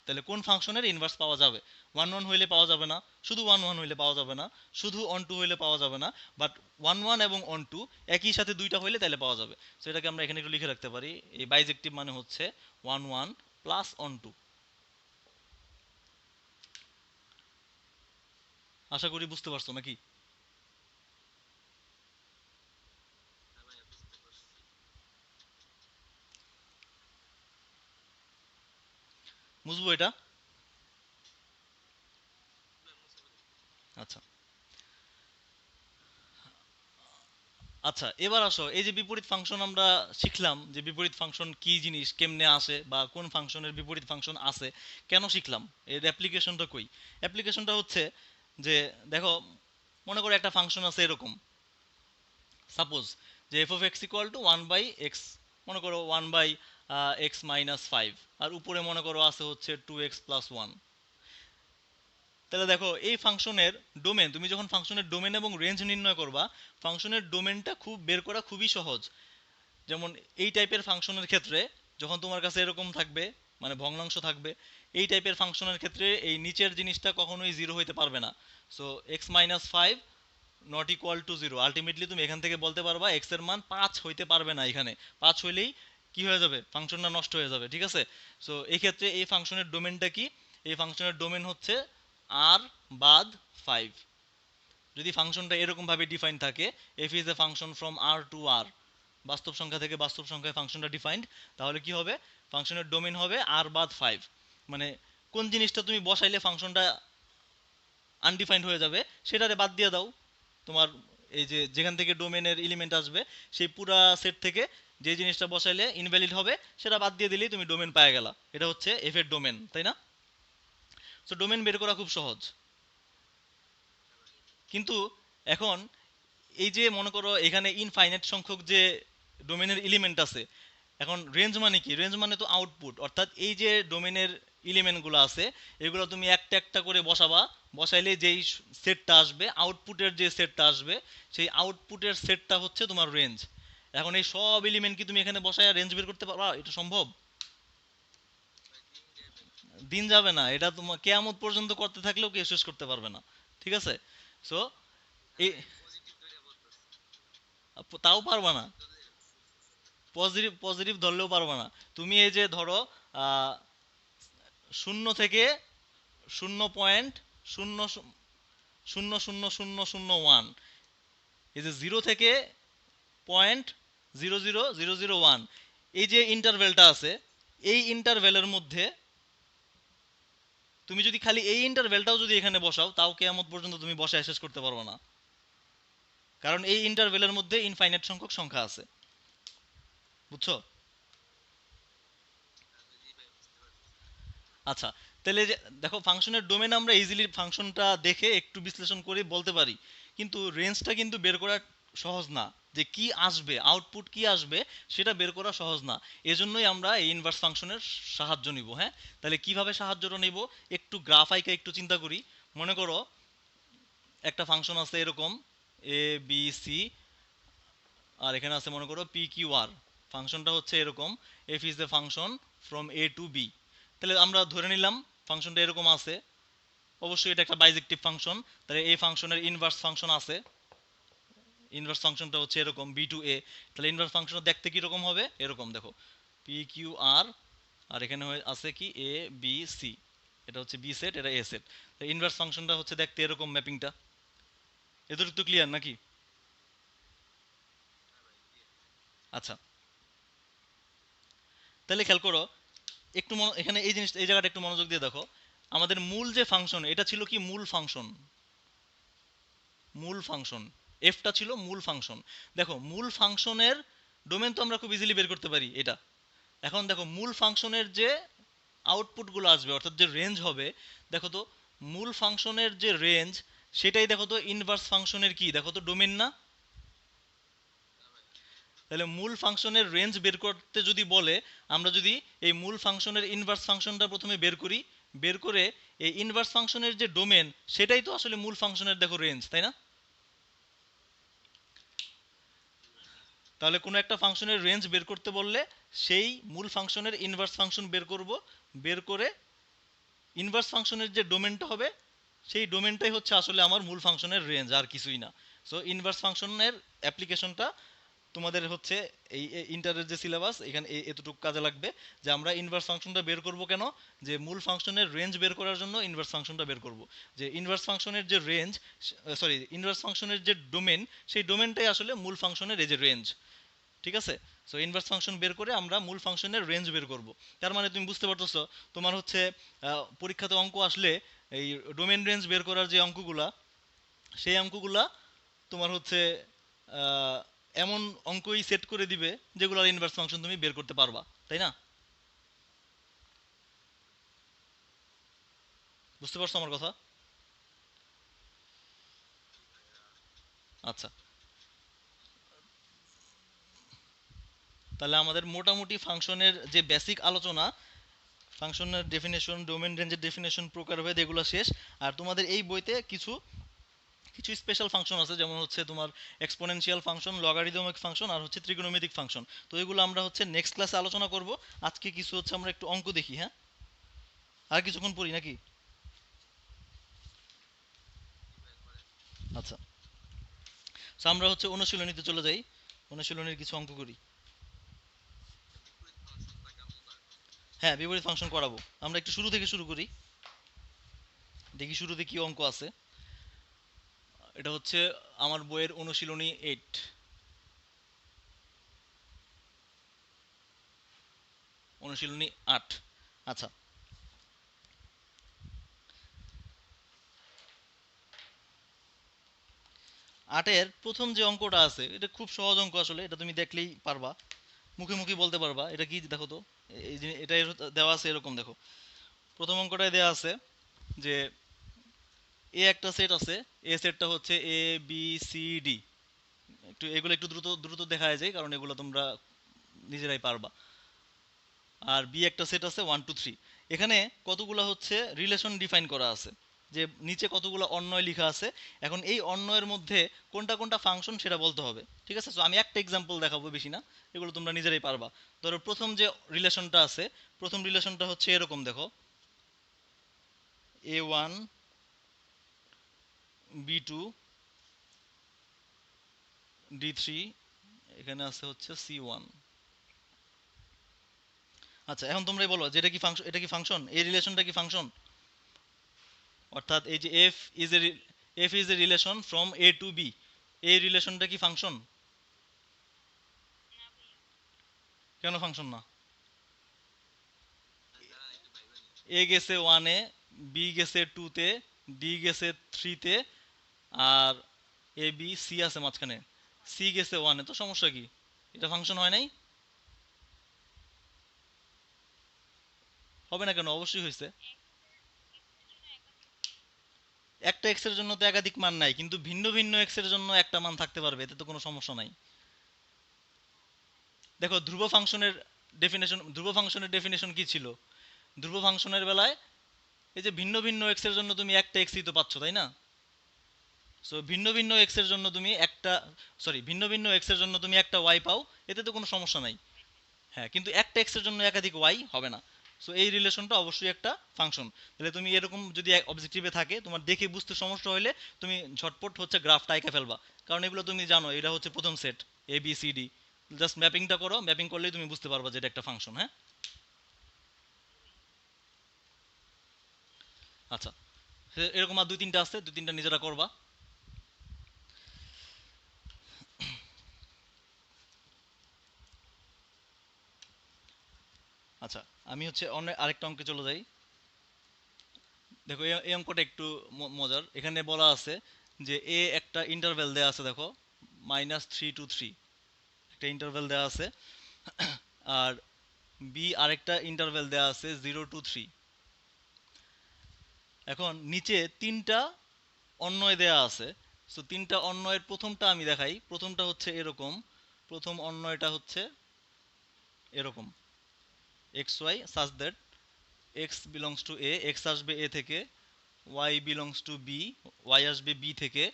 তাহলে কোন ফাংশনের ইনভার্স পাওয়া যাবে? 1 1 হইলে পাওয়া যাবে না, শুধু 1 1 হইলে পাওয়া যাবে না, শুধু অন টু হইলে পাওয়া যাবে না, বাট 1 1 এবং অন টু একই সাথে দুইটা হইলে তাহলে পাওয়া যাবে। সো এটাকে আমরা এখানে একটু লিখে রাখতে পারি, এই বাইজেক্টিভ মানে হচ্ছে 1 1 প্লাস অন টু। আশা করি বুঝতে পারছো নাকি? বুঝবো এটা? আচ্ছা আচ্ছা, এবার আসো, এই যে বিপরীত ফাংশন আমরা শিখলাম, যে বিপরীত ফাংশন কি জিনিস, কেমনে আসে, বা কোন ফাংশনের বিপরীত ফাংশন আছে, কেন শিখলাম, এর অ্যাপ্লিকেশনটা কই? অ্যাপ্লিকেশনটা হচ্ছে যে, দেখো, মনে করো একটা ফাংশন আছে এরকম, সাপোজ যে F of X equal two 1/x, মনে করো 1/x-5, আর উপরে মনে করো আছে হচ্ছে 2x+1। তাহলে দেখো এই ফাংশনের ডোমেন, তুমি যখন ফাংশনের ডোমেন এবং রেঞ্জ নির্ণয় করবা, ফাংশনের ডোমেনটা খুব বের করা খুবই সহজ। যেমন এই টাইপের ফাংশনের ক্ষেত্রে যখন তোমার কাছে এরকম থাকবে, মানে ভগ্নাংশ থাকবে, এই টাইপের ফাংশনের ক্ষেত্রে এই নিচের জিনিসটা কখনোই জিরো হইতে পারবে না। So x-5 not equal to zero, ultimately তুমি এখান থেকে বলতে পারবা এক্স এর মান 5 হইতে পারবে না। এখানে 5 হইলেই কি হয়ে যাবে, ফাংশনটা নষ্ট হয়ে যাবে, ঠিক আছে? সো এই ক্ষেত্রে এই ফাংশনের ডোমেনটা কি? এই ফাংশনের ডোমেন হচ্ছে আর বাদ 5। যদি ফাংশনটা এরকম ভাবে ডিফাইন থাকে, F is a function from R to R, বাস্তব সংখ্যা থেকে বাস্তব সংখ্যায় ফাংশনটা ডিফাইন্ড, তাহলে কি হবে, ফাংশনের ডোমেন হবে আর বাদ 5। মানে কোন জিনিসটা তুমি বসাইলে ফাংশনটা আনডিফাইন্ড হয়ে যাবে, সেটারে বাদ দিয়ে দাও। তোমার এই যে যেখান থেকে ডোমেনের এলিমেন্ট আসবে, সেই পুরা সেট থেকে যে জিনিসটা বসাইলে ইনভ্যালিড হবে, সেটা বাদ দিয়ে দিলেই তুমি ডোমেন পেয়ে গেলা। এটা হচ্ছে এফ এর ডোমেন, তাই না? সো ডোমেন বের করা খুব সহজ। কিন্তু এখন এই যে মনে করো এখানে ইনফাইনাইট সংখ্যক যে ডোমেনের এলিমেন্ট আছে, এখন রেঞ্জ মানে কি? রেঞ্জ মানে তো আউটপুট, অর্থাৎ এই যে ডোমেনের এলিমেন্টগুলো আছে, এগুলো তুমি একটা একটা করে বসাবা, বসাইলে যেই সেটটা আসবে, আউটপুটের যে সেটটা আসবে, সেই আউটপুটের সেটটা হচ্ছে তোমার রেঞ্জ। এখন এই সব এলিমেন্ট কি তুমি এখানে বসায় রেঞ্জ বের করতে পারবা? এটা সম্ভব? দিন যাবে না, এটা তোমার কেয়ামত পর্যন্ত করতে থাকলেও কেউ শেষ করতে পারবে না, ঠিক আছে? সো এই, তাও পারবা না? পজিটিভ পজিটিভ ধরলেও পারবা না। তুমি এই যে ধরো, আহ, শূন্য থেকে 0.000001, এই যে জিরো থেকে 0.00001, এই যে ইন্টারভেলটা আছে, এই ইন্টারভেলের মধ্যে তুমি যদি খালি এই ইন্টারভেলটাও যদি এখানে বসাও, তাও কেয়ামত পর্যন্ত তুমি বসায় শেষ করতে পারবে না, কারণ এই ইন্টারভেলের মধ্যে ইনফাইনাইট সংখ্যক সংখ্যা আছে। বুঝছো? আচ্ছা, তাহলে যে দেখো, ফাংশনের ডোমেন আমরা ইজিলি ফাংশনটা দেখে একটু বিশ্লেষণ করে বলতে পারি, কিন্তু রেঞ্জটা কিন্তু বের করা সহজ না। যে কি আসবে, আউটপুট কি আসবে, সেটা বের করা সহজ না। এজন্যই আমরা এই ইনভার্স ফাংশনের সাহায্য নিব। হ্যাঁ, তাহলে কিভাবে সাহায্যটা নিব? একটু গ্রাফ আইকা একটু চিন্তা করি। মনে করো একটা ফাংশন আছে এরকম, এ বি সি, আর এখানে আছে মনে করো পি কিউ আর। ফাংশনটা হচ্ছে এরকম, F is the function from A to B. তাহলে আমরা ধরে নিলাম ফাংশনটা এরকম আছে, অবশ্যই এটা একটা বাইজেক্টিভ ফাংশন। তাহলে এই ফাংশনের ইনভার্স ফাংশন আছে, ইনভার্স ফাংশনটা হচ্ছে এরকম বি টু এ। তাহলে ইনভার্স ফাংশন দেখতে কি রকম হবে? এরকম দেখো, পি কিউ আর, আর এখানে আছে কি এ বি সি, এটা হচ্ছে বি সেট, এটা এ সেট। ইনভার্স ফাংশনটা হচ্ছে দেখতে এরকম, ম্যাপিংটা এতটুকু তো ক্লিয়ার নাকি? আচ্ছা, তাহলে খেয়াল করো, একটু এখানে এই জিনিস, এই জায়গাটা একটু মনোযোগ দিয়ে দেখো। আমাদের মূল যে ফাংশন, এটা ছিল কি মূল ফাংশন, মূল ফাংশন, এফটা ছিল মূল ফাংশন। দেখো মূল ফাংশনের ডোমেন তো আমরা খুব ইজিলি বের করতে পারি এটা। এখন দেখো মূল ফাংশনের যে আউটপুটগুলো আসবে, অর্থাৎ যে রেঞ্জ হবে, দেখো তো মূল ফাংশনের যে রেঞ্জ, সেটাই দেখো তো ইনভার্স ফাংশনের কি, দেখো তো ডোমেন না? তাহলে মূল ফাংশনের রেঞ্জ বের করতে যদি বলে, আমরা যদি এই মূল ফাংশনের ইনভার্স ফাংশনটা প্রথমে বের করি, বের করে এই ইনভার্স ফাংশনের যে ডোমেন সেটাই তো আসলে মূল ফাংশনের দেখো রেঞ্জ, তাই না? তাহলে কোনো একটা ফাংশনের রেঞ্জ বের করতে বললে সেই মূল ফাংশনের ইনভার্স ফাংশন বের করব, বের করে ইনভার্স ফাংশনের যে ডোমেনটা হবে সেই ডোমেনটাই হচ্ছে আসলে আমার মূল ফাংশনের রেঞ্জ, আর কিছুই না। সো ইনভার্স ফাংশনের অ্যাপ্লিকেশনটা তোমাদের হচ্ছে এই ইন্টারের যে সিলেবাস এখানে এতটুকু কাজে লাগবে, যে আমরা ইনভার্স ফাংশনটা বের করব কেন, যে মূল ফাংশনের রেঞ্জ বের করার জন্য ইনভার্স ফাংশনটা বের করব, যে ইনভার্স ফাংশনের যে রেঞ্জ, সরি ইনভার্স ফাংশনের যে ডোমেন সেই ডোমেনটাই আসলে মূল ফাংশনের এই যে রেঞ্জ। ঠিক আছে? সো ইনভার্স ফাংশন বের করে আমরা মূল ফাংশনের রেঞ্জ বের করব। তার মানে তুমি বুঝতে পারতেছো, তোমার হচ্ছে পরীক্ষাতে অঙ্ক আসলে এই ডোমেন রেঞ্জ বের করার যে অঙ্কগুলা, সেই অঙ্কগুলা তোমার হচ্ছে আহ, এমন অঙ্কই সেট করে দিবে যেগুলোর ইনভার্স ফাংশন তুমি বের করতে পারবা, তাই না? বুঝতে পারছো আমার কথা? আচ্ছা, তাহলে আমাদের মোটামুটি ফাংশনের যে বেসিক আলোচনা, ফাংশনের ডেফিনেশন, ডোমেন রেঞ্জের ডেফিনেশন, প্রকারভেদ, এগুলো শেষ। আর তোমাদের এই বইতে কিছু কিছু স্পেশাল ফাংশন আছে, যেমন হচ্ছে তোমার এক্সপোনেনশিয়াল ফাংশন, লগারিদমিক ফাংশন, আর হচ্ছে ত্রিকোণমিতিক ফাংশন। তো এগুলো আমরা হচ্ছে নেক্সট ক্লাসে আলোচনা করব। আজকে কিছু হচ্ছে আমরা একটু অঙ্ক দেখি, হ্যাঁ? আর কিছুক্ষণ পড়ি নাকি? আচ্ছা, তো আমরা হচ্ছে অনুশীলনীতে চলে যাই, অনুশীলনীর কিছু অঙ্ক করি। হ্যাঁ, বিপরীত ফাংশন করাবো। আমরা একটু শুরু থেকে শুরু করি, দেখি শুরুতে কি অঙ্ক আছে। এটা হচ্ছে আমার বইয়ের অনুশীলনী 8, অনুশীলনী 8। আচ্ছা, 8-এর প্রথম যে অঙ্কটা আছে এটা খুব সহজ অঙ্ক আসলে, এটা তুমি দেখলেই পারবা, মুখে মুখে বলতে পারবা। এটা কি দেখো তো, এই যে এটা দেওয়া আছে এরকম, দেখো প্রথম অঙ্কটায় দেওয়া আছে যে এ একটা সেট আছে, এ সেটটা হচ্ছে এ বি সি ডি। একটু এগুলো একটু দ্রুত দ্রুত দেখা যায় কারণ এগুলো তোমরা নিজেরাই পারবা। আর বি একটা সেট আছে 1 2 3। এখানে কতগুলো হচ্ছে রিলেশন ডিফাইন করা আছে, যে নিচে কতগুলো অন্বয় লেখা আছে। এখন এই অন্বয়ের মধ্যে কোনটা কোনটা ফাংশন সেটা বলতে হবে। ঠিক আছে? সো আমি একটা এক্সাম্পল দেখাবো, বেশি না, এগুলো তোমরা নিজেরাই পারবা। ধরো প্রথম যে রিলেশনটা আছে, প্রথম রিলেশনটা হচ্ছে এরকম, দেখো A1 B2 D3, এখানে আছে হচ্ছে C1। আচ্ছা, এখন তোমরাই বলো যে এটা কি ফাংশন, এটা কি ফাংশন, এই রিলেশনটা কি ফাংশন? অর্থাৎ এই যে F is a relation from A to B, এই রিলেশনটা কি ফাংশন? কেন ফাংশন না? এ গেছে ওয়ানে, বি গেছে টুতে, ডি গেছে থ্রিতে, আর এ বি সি আছে মাঝখানে, সি গেছে ওয়ানে, তো সমস্যা কি? এটা ফাংশন হয় নাই? হবে না কেন? অবশ্যই হয়েছে। একটা এক্স এর জন্য তো একাধিক মান নাই, কিন্তু ভিন্ন ভিন্ন এক্স এর জন্য একটা মান থাকতে পারবে, এতে তো কোনো সমস্যা নাই। দেখো ধ্রুব ফাংশনের ডেফিনেশন কি ছিল? ধ্রুব ফাংশনের বেলায় এই যে ভিন্ন ভিন্ন এক্স এর জন্য তুমি একটা এক্সই তো পাচ্ছ, তাই না? সো ভিন্ন ভিন্ন এক্স এর জন্য তুমি একটা, সরি ভিন্ন ভিন্ন এক্স এর জন্য তুমি একটা ওয়াই পাও, এতে তো কোনো সমস্যা নাই। হ্যাঁ, কিন্তু একটা এক্স এর জন্য একাধিক ওয়াই হবে না। সো এই রিলেশনটা অবশ্যই একটা ফাংশন। তাহলে তুমি এরকম যদি অবজেক্টিভে থাকে, তোমার দেখে বুঝতে সমস্যা হলে তুমি ঝটপট হচ্ছে গ্রাফটা আঁকে ফেলবা, কারণ এগুলো তুমি জানো এটা হচ্ছে প্রথম set A B C D. Just ম্যাপিংটা করো, ম্যাপিং করলেই তুমি বুঝতে পারবা যে এটা একটা ফাংশন, হ্যাঁ? আচ্ছা, এরকম আর দুই তিনটা আছে, দুই তিনটা নিজেরা করবা। আচ্ছা, আমি হচ্ছে অন্য আরেকটা অঙ্কে চলে যাই। দেখো এই অঙ্কটা একটু মজার। এখানে বলা আছে যে এ একটা ইন্টারভ্যাল দেয়া আছে, দেখো -3 to 3 একটা ইন্টারভ্যাল দেয়া আছে, আর বি আরেকটা ইন্টারভ্যাল দেয়া আছে 0 to 3। এখন নিচে তিনটা অন্বয় দেয়া আছে। সো তিনটা অন্বয়ের প্রথমটা আমি দেখাই, প্রথমটা হচ্ছে এরকম, প্রথম অন্য এটা হচ্ছে এরকম X Y such that X belongs to A, X আসবে এ থেকে, Y belongs to B, Y আসবে বি থেকে,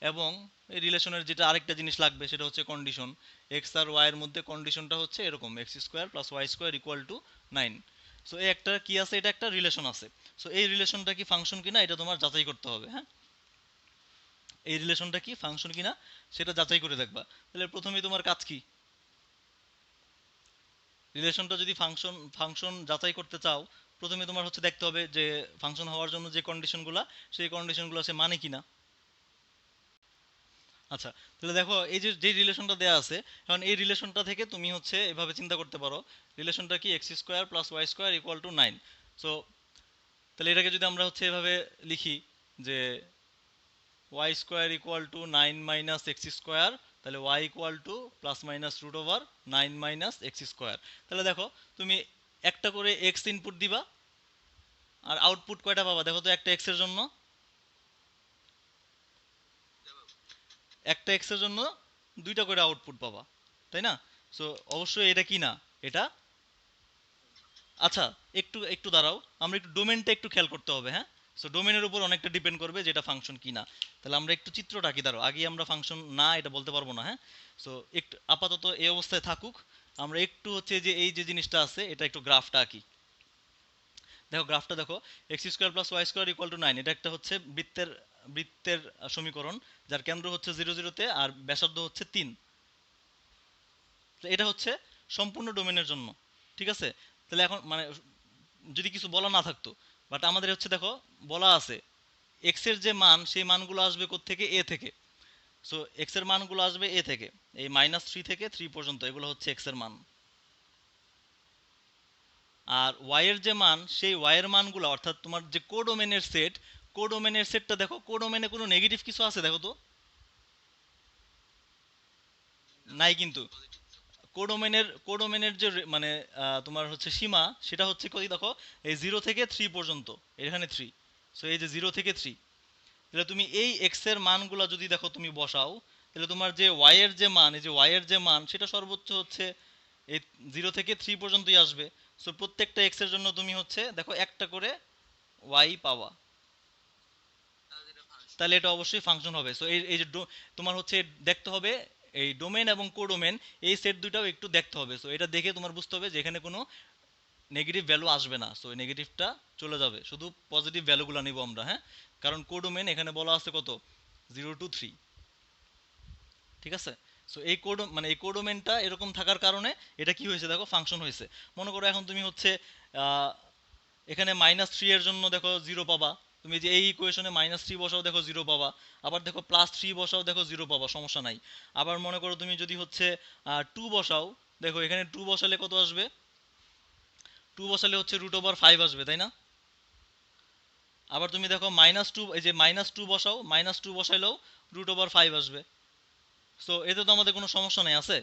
এবং এই রিলেশনের যেটা আরেকটা জিনিস লাগবে সেটা হচ্ছে কন্ডিশন। এক্স আর ওয়াই এর মধ্যে কন্ডিশনটা হচ্ছে এরকম X square plus Y square equal to 9। So এই একটা কি আছে, এটা একটা রিলেশন আছে। সো এই রিলেশনটা কি ফাংশন কিনা এটা তোমার যাচাই করতে হবে, হ্যাঁ। এই রিলেশনটা কি ফাংশন কিনা সেটা যাচাই করে দেখবা। তাহলে প্রথমেই তোমার কাজ কি, রিলেশনটা যদি ফাংশন ফাংশন যাচাই করতে চাও, প্রথমে তোমার হচ্ছে দেখতে হবে যে ফাংশন হওয়ার জন্য যে কন্ডিশনগুলো, সেই কন্ডিশনগুলো সে মানে কিনা। আচ্ছা, তাহলে দেখো এই যে যে রিলেশনটা দেয়া আছে, এখন এই রিলেশনটা থেকে তুমি হচ্ছে এভাবে চিন্তা করতে পারো, রিলেশনটা কি x square plus Y square equal to 9। So তাহলে এটাকে যদি আমরা হচ্ছে এভাবে লিখি যে y square equal to 9 minus x square, তাহলে y equal to plus minus root over 9 minus x square. তাহলে দেখো তুমি একটা করে এক্স ইনপুট দিবা, আর আউটপুট কয়টা পাবা দেখো তো, একটা এক্স এর জন্য, একটা এক্স এর জন্য দুইটা করে আউটপুট পাবা, তাই না? সো অবশ্যই এটা কি না, এটা। আচ্ছা, একটু একটু দাঁড়াও, আমরা একটু ডোমেনটা একটু খেয়াল করতে হবে, হ্যাঁ। সো ডোমেনের উপর অনেকটা ডিপেন্ড করবে যে এটা ফাংশন কি না। তাহলে আমরা একটু চিত্রটা কি, দাঁড়াও, আগে আমরা ফাংশন না এটা বলতে পারবো না, হ্যাঁ। সো একটু আপাতত এই অবস্থায় থাকুক, আমরা একটু হচ্ছে যে এই যে জিনিসটা আছে এটা একটু গ্রাফটা আঁকি। দেখো গ্রাফটা দেখো, X square plus Y square equal to 9, এটা একটা হচ্ছে বৃত্তের বৃত্তের সমীকরণ, যার কেন্দ্র হচ্ছে 0 0 তে আর ব্যাসার্ধ হচ্ছে 3। তো এটা হচ্ছে সম্পূর্ণ ডোমেনের জন্য, ঠিক আছে। তাহলে এখন মানে যদি কিছু বলা না থাকতো, বাট আমাদের হচ্ছে দেখো বলা আছে এক্স এর যে মান সেই মানগুলো আসবে কোত্থেকে, এ থেকে। সো এক্স এর মানগুলো আসবে এ থেকে, এই -3 থেকে 3 পর্যন্ত এগুলো হচ্ছে এক্স এর মান। আর ওয়াই এর যে মান, সেই ওয়াই এর মানগুলো অর্থাৎ তোমার যে কোডোমেনের সেট, কোডোমেনের সেটটা দেখো, কোডোমেনে কোনো নেগেটিভ কিছু আছে দেখো তো, নাই কিন্তু। কোডোমেনের যে মানে তোমার হচ্ছে সীমা, সেটা হচ্ছে কই দেখো, এই 0 থেকে 3 পর্যন্ত, এখানে 3। সো এই যে 0 থেকে 3, তাহলে তুমি এই এক্স এর মানগুলো যদি দেখো তুমি বসাও, তাহলে তোমার যে ওয়াই এর যে মান, এই যে ওয়াই এর যে মান সেটা সর্বোচ্চ হচ্ছে এই 0 থেকে 3 পর্যন্তই আসবে। সো প্রত্যেকটা এক্স এর জন্য তুমি হচ্ছে দেখো একটা করে ওয়াই পাওয়া, তাহলে এটা অবশ্যই ফাংশন হবে। সো এই এই যে তোমার হচ্ছে দেখতে হবে এই ডোমেন এবং কোডোমেন, এই সেট দুটাও একটু দেখতে হবে। সো এটা দেখে তোমার বুঝতে হবে যে এখানে কোনো নেগেটিভ ভ্যালু আসবে না, সো নেগেটিভটা চলে যাবে, শুধু পজিটিভ ভ্যালুগুলো নিব আমরা, হ্যাঁ। কারণ কোডোমেন এখানে বলা আছে কত, 0 to 3, ঠিক আছে। সো এই কোড মানে এই কোডোমেনটা এরকম থাকার কারণে এটা কি হয়েছে দেখো, ফাংশন হয়েছে। মনে করো এখন তুমি হচ্ছে আহ, এখানে -3 এর জন্য দেখো 0 পাবা, তুমি যে এই ইকুয়েশনে -3 বসাও দেখো 0 পাবা, আবার দেখো +3 বসাও দেখো 0 পাবা, সমস্যা নাই। আবার মনে করো তুমি যদি হচ্ছে 2 বসাও, দেখো এখানে 2 বসালে কত আসবে, 2 বসালে হচ্ছে √5 আসবে, তাই না? আবার তুমি দেখো -2, এই যে -2 বসাও, -2 বসাইলেও √5 আসবে। সো এতে তো আমাদের কোনো সমস্যা নেই, আছে।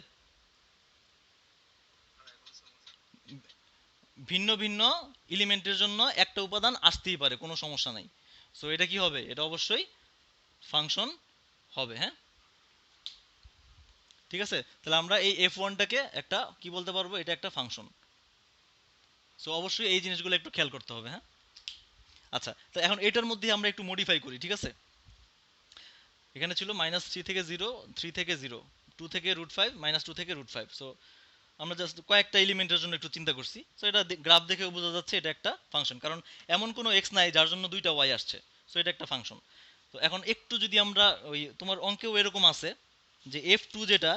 ভিন্ন ভিন্ন এলিমেন্টের জন্য একটা উপাদান আসতেই পারে, কোনো সমস্যা নাই। সো এটা কি হবে, এটা অবশ্যই ফাংশন হবে, হ্যাঁ। ঠিক আছে, তাহলে আমরা এই এফ ওয়ানটাকে একটা কি বলতে পারবো, এটা একটা ফাংশন। সো অবশ্যই এই জিনিসগুলো একটু খেয়াল করতে হবে, হ্যাঁ। আচ্ছা, তো এখন এটার মধ্যে আমরা একটু মডিফাই করি, ঠিক আছে। এখানে ছিল -3 থেকে 0, 3 থেকে 0, 2 থেকে √5, -2 থেকে √5। সো আমরা জাস্ট কয়েকটা এলিমেন্টের জন্য একটু চিন্তা করছি। সো এটা গ্রাফ দেখে বোঝা যাচ্ছে এটা একটা ফাংশন, কারণ এমন কোনো এক্স নাই যার জন্য দুইটা ওয়াই আসছে। সো এটা একটা ফাংশন। তো এখন একটু যদি আমরা ওই তোমার অঙ্কেও এরকম আছে যে F2, যেটা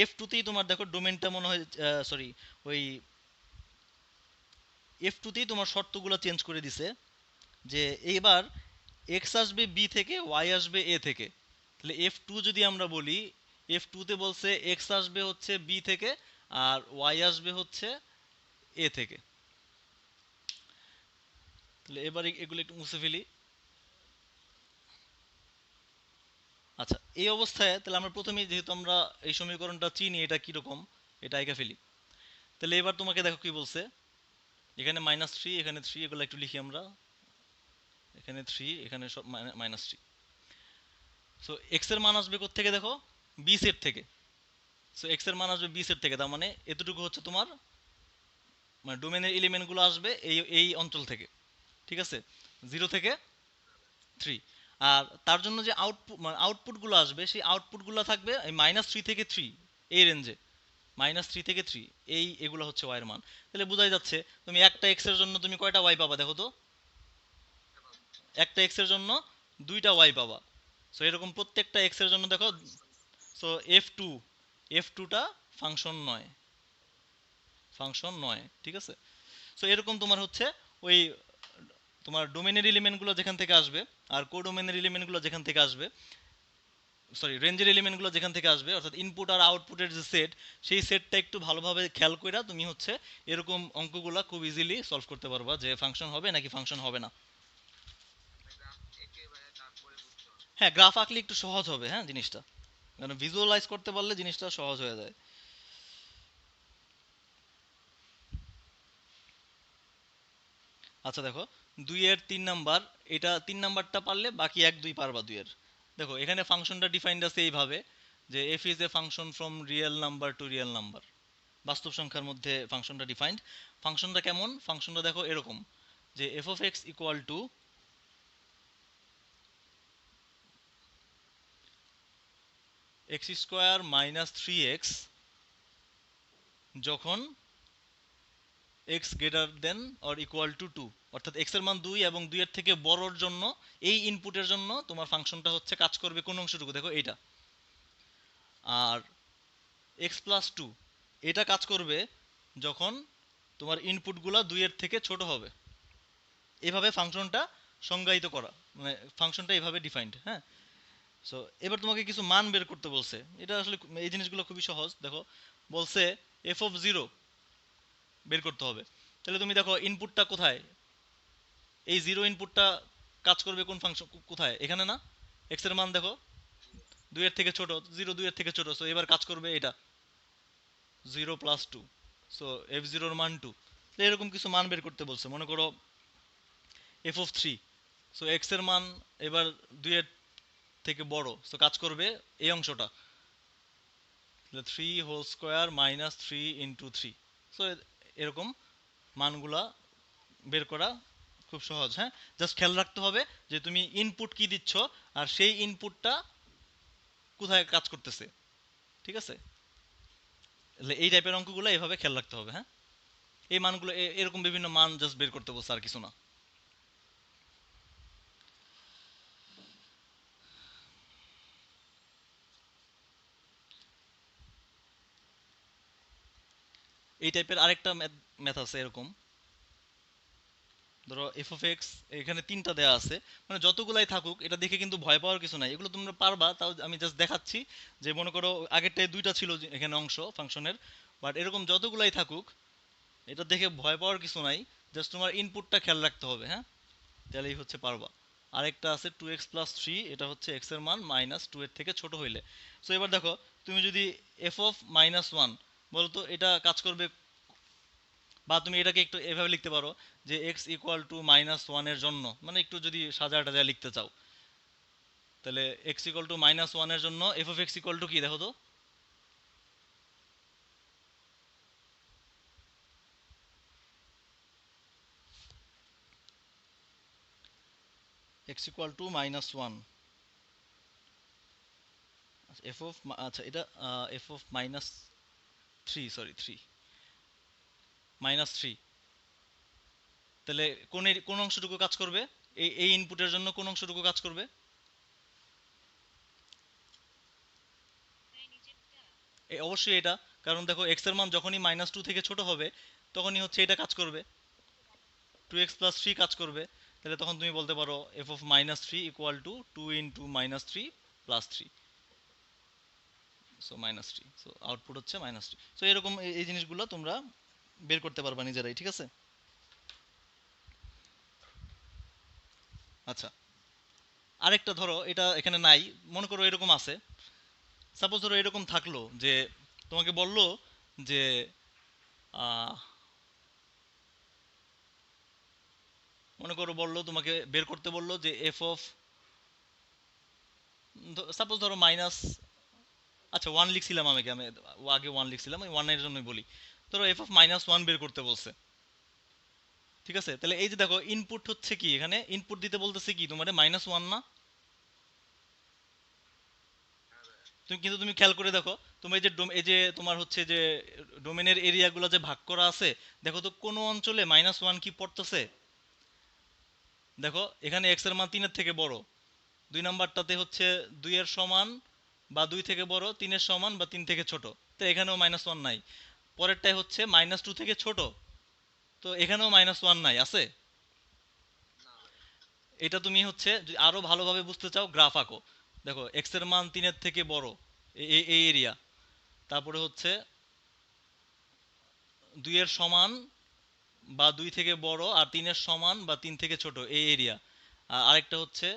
F2তেই তোমার দেখো ডোমেনটা মনে হয়, সরি, ওই F2তেই তোমার শর্তগুলো চেঞ্জ করে দিছে যে এইবার এক্স আসবে বি থেকে, ওয়াই আসবে এ থেকে। তাহলে F2 যদি আমরা বলি, F2তে বলছে এক্স আসবে হচ্ছে বি থেকে আর ওয়াই আসবে হচ্ছে এ থেকে। তাহলে এবার এগুলো একটু মুছে ফেলি। আচ্ছা, এই অবস্থায় তাহলে আমরা প্রথমেই যেহেতু আমরা এই সমীকরণটা চিনি এটা কিরকম, এটা এঁকে ফেলি। তাহলে এবার তোমাকে দেখো কি বলছে, এখানে -3, এখানে 3, এগুলো একটু লিখি আমরা, এখানে 3, এখানে সব -3। সো এক্স এর মান আসবে কোত্থেকে দেখো, বি সেট থেকে। সো এক্স এর মান আসবে বি সেট থেকে, তার মানে এতটুকু হচ্ছে তোমার মানে ডোমেনের এলিমেন্টগুলো আসবে এই এই অঞ্চল থেকে, ঠিক আছে, 0 থেকে 3। আর তার জন্য যে আউটপুট মানে আউটপুটগুলো আসবে সেই আউটপুটগুলো থাকবে এই -3 থেকে 3 এই রেঞ্জে, -3 থেকে 3 এই এগুলো হচ্ছে ওয়াই এর মান। তাহলে বোঝাই যাচ্ছে তুমি একটা এক্স এর জন্য তুমি কয়টা ওয়াই পাবা দেখো তো, একটা এক্স এর জন্য দুইটা ওয়াই পাবা। সো এরকম প্রত্যেকটা এক্স এর জন্য দেখো। সো এফ টুটা ফাংশন নয়, ঠিক আছে। সো এরকম তোমার হচ্ছে ওই তোমার ডোমেনের এলিমেন্টগুলো যেখান থেকে আসবে আর কোডোমেনের এলিমেন্টগুলো যেখান থেকে আসবে, সরি রেঞ্জের এলিমেন্টগুলো যেখান থেকে আসবে, অর্থাৎ ইনপুট আর আউটপুটের যে সেট, সেই সেটটা একটু ভালোভাবে খেয়াল কইরা তুমি হচ্ছে এরকম অঙ্কগুলা খুব ইজিলি সলভ করতে পারবা যে ফাংশন হবে নাকি ফাংশন হবে না। হ্যাঁ, গ্রাফ আঁকলে একটু সহজ হবে, হ্যাঁ জিনিসটা, মানে ভিজুয়ালাইজ করতে পারলে জিনিসটা সহজ হয়ে যায়। আচ্ছা দেখো, 2 এর 3 নাম্বার, এটা 3 নাম্বারটা পারলে বাকি 1 2 পারবা 2 এর। দেখো এখানে ফাংশনটা ডিফাইন্ড আছে এইভাবে যে F is a function from real number two real number, বাস্তব সংখ্যার মধ্যে ফাংশনটা ডিফাইন্ড। ফাংশনটা কেমন, ফাংশনটা দেখো এরকম যে F of X equal to x square -3x যখন x greater than or equal to 2, অর্থাৎ এক্স এর মান 2 এবং 2 এর থেকে বড়র জন্য এই ইনপুটের জন্য তোমার ফাংশনটা হচ্ছে কাজ করবে কোন অংশটুকু দেখো এইটা। আর এক্স প্লাস 2 এটা কাজ করবে যখন তোমার ইনপুটগুলো 2 এর থেকে ছোট হবে। এভাবে ফাংশনটা সংজ্ঞায়িত করা, মানে ফাংশনটা এভাবে ডিফাইন্ড, হ্যাঁ। সো এবার তোমাকে কিছু মান বের করতে বলছে, এটা আসলে এই জিনিসগুলো খুবই সহজ। দেখো বলছে এফ অফ জিরো বের করতে হবে। তাহলে তুমি দেখো ইনপুটটা কোথায়, এই জিরো ইনপুটটা কাজ করবে কোন ফাংশন, কোথায়, এখানে না, এক্স এর মান দেখো 2 এর থেকে ছোট, জিরো 2 এর থেকে ছোট, সো এবার কাজ করবে এটা 0 + 2, সো এফ জিরোর মান 2। এরকম কিছু মান বের করতে বলছে, মনে করো এফ অফ 3, সো এক্স এর মান এবার 2 এর থেকে বড়, সো কাজ করবে এই অংশটা, 3 হোল স্কোয়ার -3 × 3। সো এরকম মানগুলা বের করা খুব সহজ, হ্যাঁ। জাস্ট খেয়াল রাখতে হবে যে তুমি ইনপুট কি দিচ্ছ আর সেই ইনপুটটা কোথায় কাজ করতেছে, ঠিক আছে। তাহলে এই টাইপের অঙ্কগুলো এইভাবে খেয়াল রাখতে হবে, হ্যাঁ। এই মানগুলো এরকম বিভিন্ন মান জাস্ট বের করতে বলছে, আর কিছু না। এই টাইপের আরেকটা ম্যাথ আছে এরকম, ধরো এফ অফ এক্স, এখানে 3টা দেওয়া আছে, মানে যতগুলাই থাকুক এটা দেখে কিন্তু ভয় পাওয়ার কিছু নাই, এগুলো তোমরা পারবা, তাও আমি জাস্ট দেখাচ্ছি যে মনে করো আগেরটায় 2টা ছিল এখানে অংশ ফাংশনের, বাট এরকম যতগুলাই থাকুক এটা দেখে ভয় পাওয়ার কিছু নাই, জাস্ট তোমার ইনপুটটা খেয়াল রাখতে হবে, হ্যাঁ, তাহলেই হচ্ছে পারবা। আরেকটা আছে 2x + 3, এটা হচ্ছে x এর মান -2 এর থেকে ছোট হইলে। সো এবার দেখো তুমি যদি এফ অফ -1 বলো তো এটা কাজ করবে, বা তুমি এটাকে একটু এভাবে লিখতে পারো যে এক্স ইকুয়াল টু -1 এর জন্য, মানে একটু যদি সাজা টাজা লিখতে চাও, তাহলে এক্স ইকুয়াল টু -1 এর জন্য F of X equal to কি দেখো তো, x equal two -1, F of, আচ্ছা এটা এফ অফ -3, সরি 3, -3, তাহলে কোন অংশটুকু কাজ করবে, এই ইনপুটের জন্য কোন অংশটুকু কাজ করবে, অবশ্যই এটা, কারণ দেখো এক্স এর মান যখনই -2 থেকে ছোট হবে তখনই হচ্ছে এটা কাজ করবে, 2x + 3 কাজ করবে। তাহলে তখন তুমি বলতে পারো F of -3 equal to 2 × -3 + 3, so -3, so output হচ্ছে -3। সো এরকম এই জিনিসগুলো তোমরা বের করতে পারবা নিজেরাই, ঠিক আছে। আচ্ছা, আরেকটা ধরো এটা এখানে নাই, মনে করো এরকম আছে, সাপোজ ধরো এরকম থাকলো যে তোমাকে বললো যে আহ, মনে করো বললো তোমাকে বের করতে বললো যে এফ অফ, সাপোজ ধরো আচ্ছা 1 লিখছিলাম, আমি আগে 1 লিখছিলাম, ওই 1 এর জন্যই বলি। ধরো এফ অফ মাইনাস 1 বের করতে বলছে, ঠিক আছে? তাহলে এই যে দেখো ইনপুট হচ্ছে কি, এখানে ইনপুট দিতে বলতেছে কি তোমার -1 না? তুমি খেয়াল করে দেখো, তুমি এই যে তোমার হচ্ছে যে ডোমেনের এরিয়াগুলো যে ভাগ করা আছে, দেখো তো কোন অঞ্চলে -1 কি পড়তেছে। দেখো এখানে এক্স এর মান 3 এর থেকে বড়, 2 নাম্বারটাতে হচ্ছে 2 এর সমান বা 2 থেকে বড়, 3 এর সমান বা 3 থেকে ছোট, তো এখানেও -1 নাই। পরেরটাই হচ্ছে -2 থেকে ছোট, তো এখানেও -1 নাই, আছে? এটা তুমি হচ্ছে যদি আরো ভালোভাবে বুঝতে চাও, গ্রাফ আঁকো। দেখো এক্স এর মান 3 এর থেকে বড়, এই এরিয়া, তারপরে হচ্ছে 2 এর সমান বা 2 থেকে বড় আর 3 এর সমান বা 3 থেকে ছোট, এই এরিয়া। আর আরেকটা হচ্ছে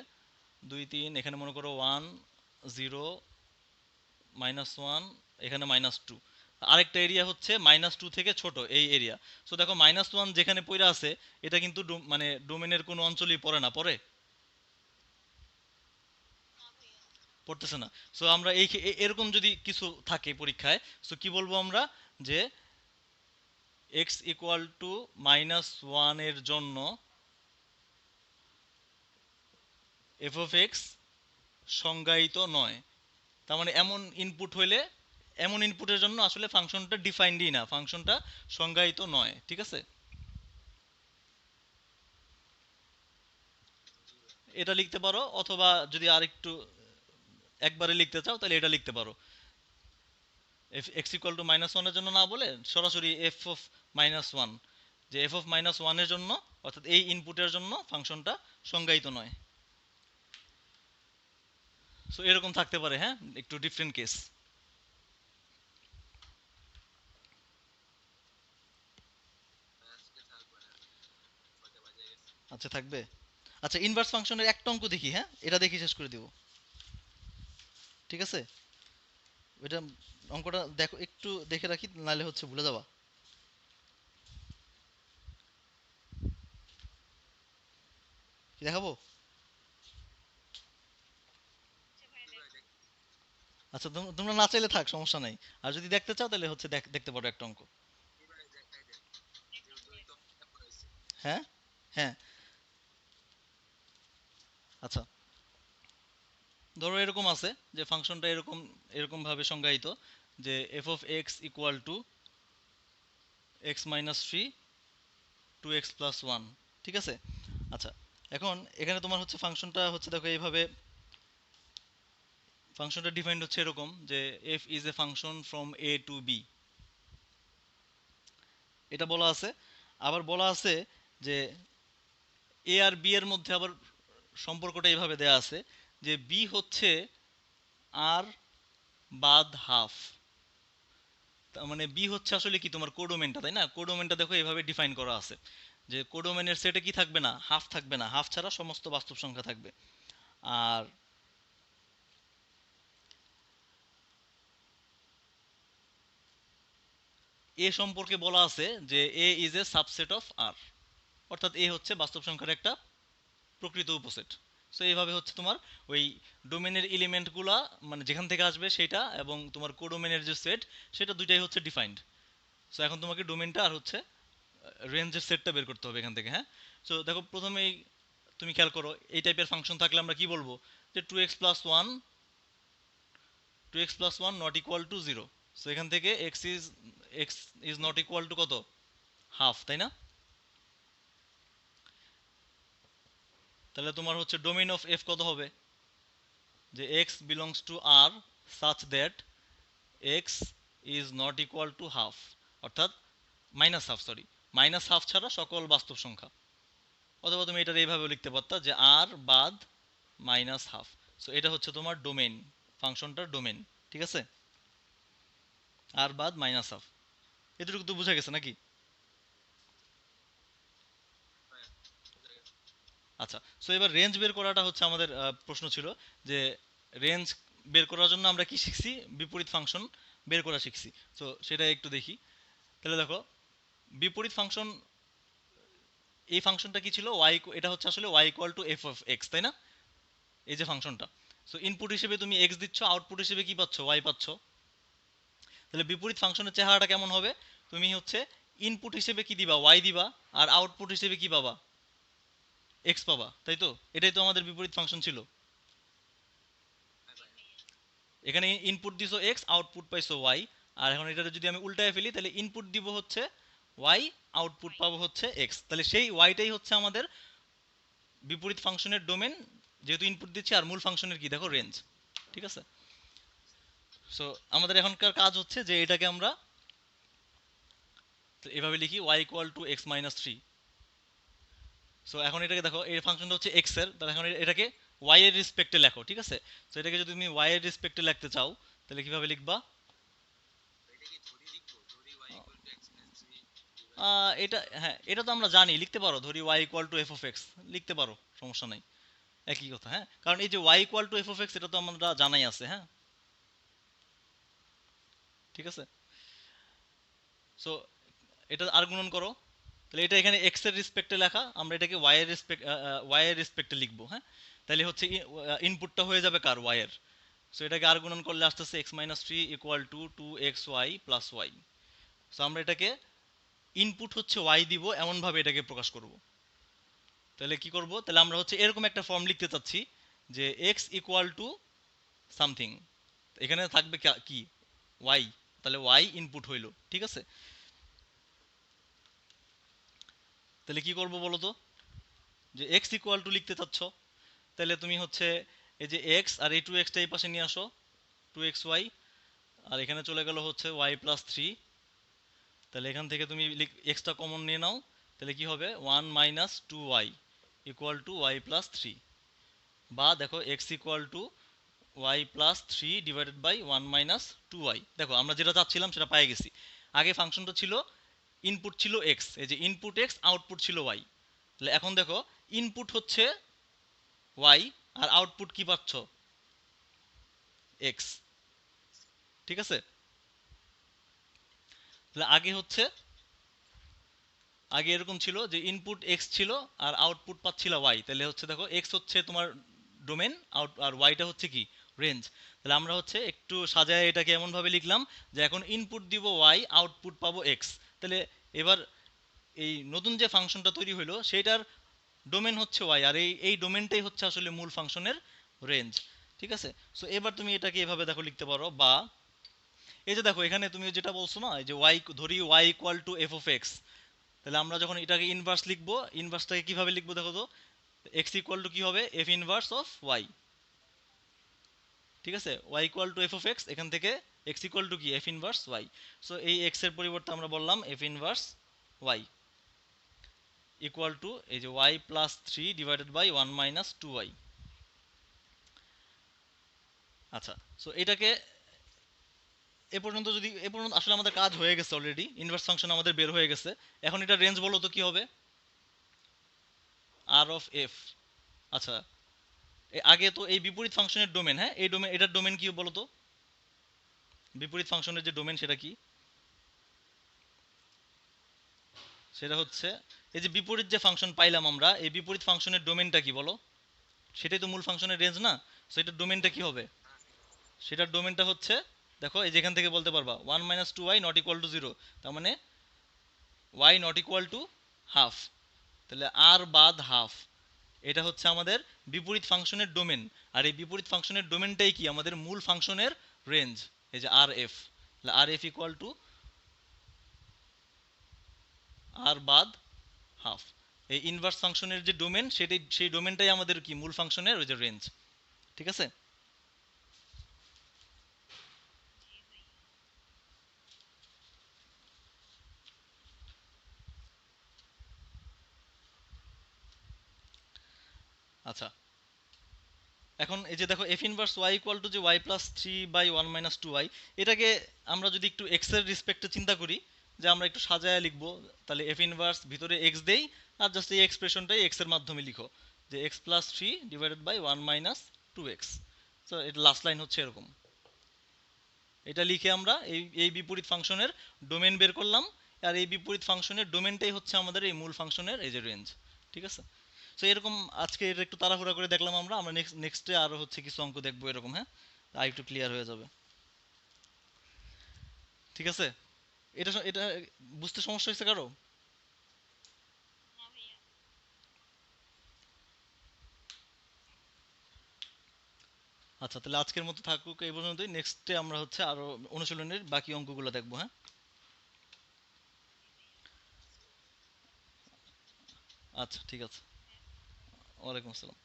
2 3, এখানে মনে করো 1 0 -1, এখানে -2। আরেকটা এরিয়া হচ্ছে -2 থেকে ছোট, এই এরিয়া। সো দেখো -1 যেখানে পড়ে আছে, এটা কিন্তু মানে ডোমেনের কোনো অঞ্চলই পড়ে না, পড়ে? পড়তেছে না। সো আমরা এরকম যদি কিছু থাকে পরীক্ষায়, সো কি বলবো আমরা, যে x ইকুয়াল টু -1 এর জন্য এফ অফ এক্স সংজ্ঞায়িত নয়। তার মানে এমন ইনপুটের জন্য আসলে ফাংশনটা ডিফাইন্ডই না, ফাংশনটা সংজ্ঞায়িত নয়, ঠিক আছে? এটা লিখতে পারো, অথবা যদি আরেকটু একবারে লিখতে চাও তাহলে এটা লিখতে পারো, এফ এক্স ইকুয়াল টু -1 এর জন্য না বলে সরাসরি এফ অফ -1, যে এফ অফ -1 এর জন্য, অর্থাৎ এই ইনপুটের জন্য ফাংশনটা সংজ্ঞায়িত নয়। সো এরকম থাকতে পারে, হ্যাঁ, একটু ডিফারেন্ট কেস। আচ্ছা থাকবে। আচ্ছা ইনভার্স ফাংশনের একটা অঙ্ক দেখি, হ্যাঁ, এটা দেখি শেষ করে দিব, ঠিক আছে? ওইটা অঙ্কটা দেখো, একটু দেখে রাখি, নাহলে হচ্ছে ভুলে যাবা। কি দেখাবো? আচ্ছা তোমরা না চাইলে থাক, সমস্যা নাই। আর যদি দেখতে চাও তাহলে হচ্ছে দেখতে পারো একটা অঙ্ক। হ্যাঁ, হ্যাঁ। আচ্ছা ধরো এরকম আছে যে ফাংশনটা এরকম এরকম ভাবে সংজ্ঞায়িত, যে F of X equal to X minus three two X plus one, ঠিক আছে? আচ্ছা এখন এখানে তোমার হচ্ছে ফাংশনটা হচ্ছে দেখো এইভাবে, ফাংশনটা ডিফাইন্ড হচ্ছে এরকম যে F is a function from A to B, এটা বলা আছে। আবার বলা আছে যে এ আর বি এর মধ্যে আবার সম্পর্কটা এইভাবে দেয়া আছে যে বি হচ্ছে আর বাদ হাফ। তার মানে বি হচ্ছে আসলে কি তোমার কোডোমেনটা, তাই না? কোডোমেনটা দেখো এইভাবে ডিফাইন করা আছে যে কোডোমেনের সেটে কি থাকবে না, হাফ থাকবে না, হাফ ছাড়া সমস্ত বাস্তব সংখ্যা থাকবে। আর এ সম্পর্কে বলা আছে যে এ ইজ এ সাবসেট অফ আর, অর্থাৎ এ হচ্ছে বাস্তব সংখ্যার একটা প্রকৃত উপসেট। সো এইভাবে হচ্ছে তোমার ওই ডোমেনের এলিমেন্টগুলা মানে যেখান থেকে আসবে সেটা, এবং তোমার কোডোমেনের যে সেট, সেটা দুইটাই হচ্ছে ডিফাইন্ড। সো এখন তোমাকে ডোমেনটা আর হচ্ছে রেঞ্জের সেটটা বের করতে হবে এখান থেকে, হ্যাঁ। সো দেখো প্রথমেই তুমি খেয়াল করো, এই টাইপের ফাংশন থাকলে আমরা কি বলবো, যে two X plus one not equal to zero. So এখান থেকে X is not equal to কত, হাফ, তাই না? তাহলে তোমার হচ্ছে ডোমেইন অফ এফ কত হবে, যে x belongs to R such that x is not equal to half, অর্থাৎ minus half, sorry, minus half ছাড়া সকল বাস্তব সংখ্যা। অথবা তুমি এটা এইভাবেও লিখতে পারতা যে আর বাদ মাইনাস হাফ। সো এটা হচ্ছে তোমার ডোমেইন, ফাংশনটার ডোমেইন, ঠিক আছে? আর বাদ মাইনাস হাফ, এতটুকু তো বুঝা গেছে নাকি? আচ্ছা সো এবার রেঞ্জ বের করাটা হচ্ছে আমাদের প্রশ্ন ছিল, যে রেঞ্জ বের করার জন্য আমরা কি শিখছি, বিপরীত ফাংশন বের করা শিখছি। সো সেটা একটু দেখি। তাহলে দেখো বিপরীত ফাংশন, এই ফাংশনটা কি ছিল, ওয়াই, এটা হচ্ছে আসলে Y equal to F of X, তাই না? এই যে ফাংশনটা, সো ইনপুট হিসেবে তুমি এক্স দিচ্ছ, আউটপুট হিসেবে কি পাচ্ছ, ওয়াই পাচ্ছ। তাহলে বিপরীত ফাংশনের চেহারাটা কেমন হবে, তুমি হচ্ছে ইনপুট হিসেবে কি দিবা, ওয়াই দিবা, আর আউটপুট হিসেবে কি পাবা, এক্স পাবা, তাই তো? এটাই তো আমাদের বিপরীত ফাংশন ছিল। এখানে ইনপুট দিছো এক্স, আউটপুট পাইছো ওয়াই। আর এখন এটা যদি আমি উল্টায় ফেলি, তাহলে ইনপুট দিব হচ্ছে ওয়াই, আউটপুট পাবো হচ্ছে এক্স। তাহলে সেই ওয়াইটাই হচ্ছে আমাদের বিপরীত ফাংশনের ডোমেন, যেহেতু ইনপুট দিচ্ছি, আর মূল ফাংশনের কি দেখো, রেঞ্জ। ঠিক আছে, সো আমাদের এখনকার কাজ হচ্ছে যে এটাকে আমরা এভাবে লিখি, Y equal to X minus three. So এখন এটাকে দেখো, এই ফাংশনটা হচ্ছে এক্স এর, তাহলে এখন এটাকে ওয়াই এর রেসপেক্টে লেখো। ঠিক আছে, সো এটাকে যদি তুমি ওয়াই এর রেসপেক্টে লিখতে চাও, তাহলে কিভাবে লিখবা? এটা হ্যাঁ, এটা তো আমরা জানি, লিখতে পারো, ধরি Y equal to F of X লিখতে পারো, সমস্যা নাই, একই কথা। হ্যাঁ, কারণ এই যে Y equal to F of X, এটা তো আমরা জানাই আছে। হ্যাঁ, ঠিক আছে, সো এটা আর গুণন করো, তাহলে এটা এখানে এক্স এর রেসপেক্টে লেখা, আমরা এটাকে ওয়াই এর রেসপেক্টে লিখবো। হ্যাঁ, তাহলে হচ্ছে ইনপুটটা হয়ে যাবে কার, ওয়াই এর। সো এটাকে আর গুণন করলে আসতেছে X minus three equal to two X Y plus Y. So আমরা এটাকে ইনপুট হচ্ছে ওয়াই দিব, এমনভাবে এটাকে প্রকাশ করব। তাহলে কি করব, তাহলে আমরা হচ্ছে এরকম একটা ফর্ম লিখতে চাচ্ছি যে এক্স ইকুয়াল টু সামথিং, এখানে থাকবে কি, ওয়াই। তাহলে ওয়াই ইনপুট হইলো। ঠিক আছে, তাহলে কি করব বলো তো, যে এক্স ইকুয়াল টু লিখতে চাচ্ছ, তাহলে তুমি হচ্ছে এই যে এক্স আর এই টু এক্সটা এই পাশে নিয়ে আসো, টু এক্স ওয়াই, আর এখানে চলে গেল হচ্ছে ওয়াই প্লাস থ্রি। তাহলে এখান থেকে তুমি এক্সটা কমন নিয়ে নাও, তাহলে কি হবে, one minus two Y equal to Y plus three. বা দেখো X equal to Y plus three divided by one minus two Y. দেখো আমরা যেটা চাচ্ছিলাম সেটা পেয়ে গেছি। আগে ফাংশনটা ছিল, ইনপুট ছিল এক্স, এই যে ইনপুট এক্স, আউটপুট ছিল ওয়াই। তাহলে এখন দেখো, ইনপুট হচ্ছে ওয়াই, আর আউটপুট কি পাচ্ছ, এক্স। ঠিক আছে, তাহলে আগে এরকম ছিল যে ইনপুট এক্স ছিল আর আউটপুট পাচ্ছিল ওয়াই। তাহলে হচ্ছে দেখো, এক্স হচ্ছে তোমার ডোমেন, আর ওয়াইটা হচ্ছে কি, রেঞ্জ। তাহলে আমরা হচ্ছে একটু সাজায় এটাকে এমন ভাবে লিখলাম যে এখন ইনপুট দিব ওয়াই, আউটপুট পাবো এক্স। তাহলে এবার এই নতুন যে ফাংশনটা তৈরি হলো সেটার ডোমেন হচ্ছে ওয়াই, আর এই ডোমেনটাই হচ্ছে আসলে মূল ফাংশনের রেঞ্জ। ঠিক আছে, সো এবার তুমি এটাকে এভাবে দেখো লিখতে পারো, বা এই যে দেখো এখানে তুমি যেটা বলছো না, এই যে ওয়াই, ধরি Y equal to F of X, তাহলে আমরা যখন এটাকে ইনভার্স লিখবো, ইনভার্সটাকে কিভাবে লিখবো দেখো তো, এক্স ইকুয়াল টু কি হবে, এফ ইনভার্স অফ ওয়াই। ঠিক আছে, Y equal to F of X, এখান থেকে এক্স ইকুয়াল টু কি, এফ ইনভার্স ওয়াই। সো এই এক্স এর পরিবর্তে আমরা বললাম F inverse Y equal to এই যে Y plus three divided by one minus two Y. আচ্ছা, সো এটাকে এ পর্যন্ত আসলে আমাদের কাজ হয়ে গেছে অলরেডি, ইনভার্স ফাংশন আমাদের বের হয়ে গেছে। এখন এটা রেঞ্জ বলো তো কি হবে, আর অফ এফ। আচ্ছা, আগে তো এই বিপরীত ফাংশনের ডোমেন, হ্যাঁ এই ডোমেন, এটার ডোমেন কি বলো তো, বিপরীত ফাংশনের যে ডোমেন সেটা কি, সেটা হচ্ছে এই যে বিপরীত যে ফাংশন পাইলাম আমরা, এই বিপরীত ফাংশনের ডোমেনটা কি বলো, সেটাই তো মূল ফাংশনের রেঞ্জ না। সো এটার ডোমেনটা কি হবে, সেটার ডোমেনটা হচ্ছে, দেখো এই যেখান থেকে বলতে পারবা one minus two Y not equal to zero, তার মানে Y not equal to half. তাহলে আর বাদ হাফ, এটা হচ্ছে আমাদের বিপরীত ফাংশনের ডোমেন। আর এই বিপরীত ফাংশনের ডোমেনটাই কি, আমাদের মূল ফাংশনের রেঞ্জ, এই যে R F. R F equal to R বাদ হাফ। এই ইনভার্স ফাংশনের যে ডোমেন, সেই ডোমেনটাই আমাদের কি, মূল ফাংশনের ওই যে রেঞ্জ। ঠিক আছে, আচ্ছা এখন এই যে দেখো F inverse Y equal to যে Y plus three by one minus two y, এটাকে আমরা যদি একটু এক্স এর রেসপেক্টে চিন্তা করি, যে আমরা একটু সাজায় লিখবো, তাহলে এফ ইনভার্স ভিতরে এক্স দেই, আর জাস্ট এই এক্সপ্রেশনটাই এক্স এর মাধ্যমে লিখো, যে X plus three divided by one minus two X. তো এটা লাস্ট লাইন হচ্ছে এরকম, এটা লিখে আমরা এই বিপরীত ফাংশনের ডোমেন বের করলাম, আর এই বিপরীত ফাংশনের ডোমেনটাই হচ্ছে আমাদের এই মূল ফাংশনের এই যে রেঞ্জ। ঠিক আছে, সো এরকম আজকে এটা একটু তাড়াহুড়া করে দেখলাম আমরা আমরা নেক্সটে আরো হচ্ছে কিছু অঙ্ক দেখবো এরকম, হ্যাঁ, আর একটু ক্লিয়ার হয়ে যাবে। ঠিক আছে, এটা বুঝতে সমস্যা হয়েছে কারো? আচ্ছা, তাহলে আজকের মতো থাকুক এই পর্যন্তই। নেক্সটে আমরা হচ্ছে আরো অনুশীলনের বাকি অঙ্কগুলো দেখবো, হ্যাঁ। আচ্ছা ঠিক আছে। ওয়ালাইকুম আসসালাম।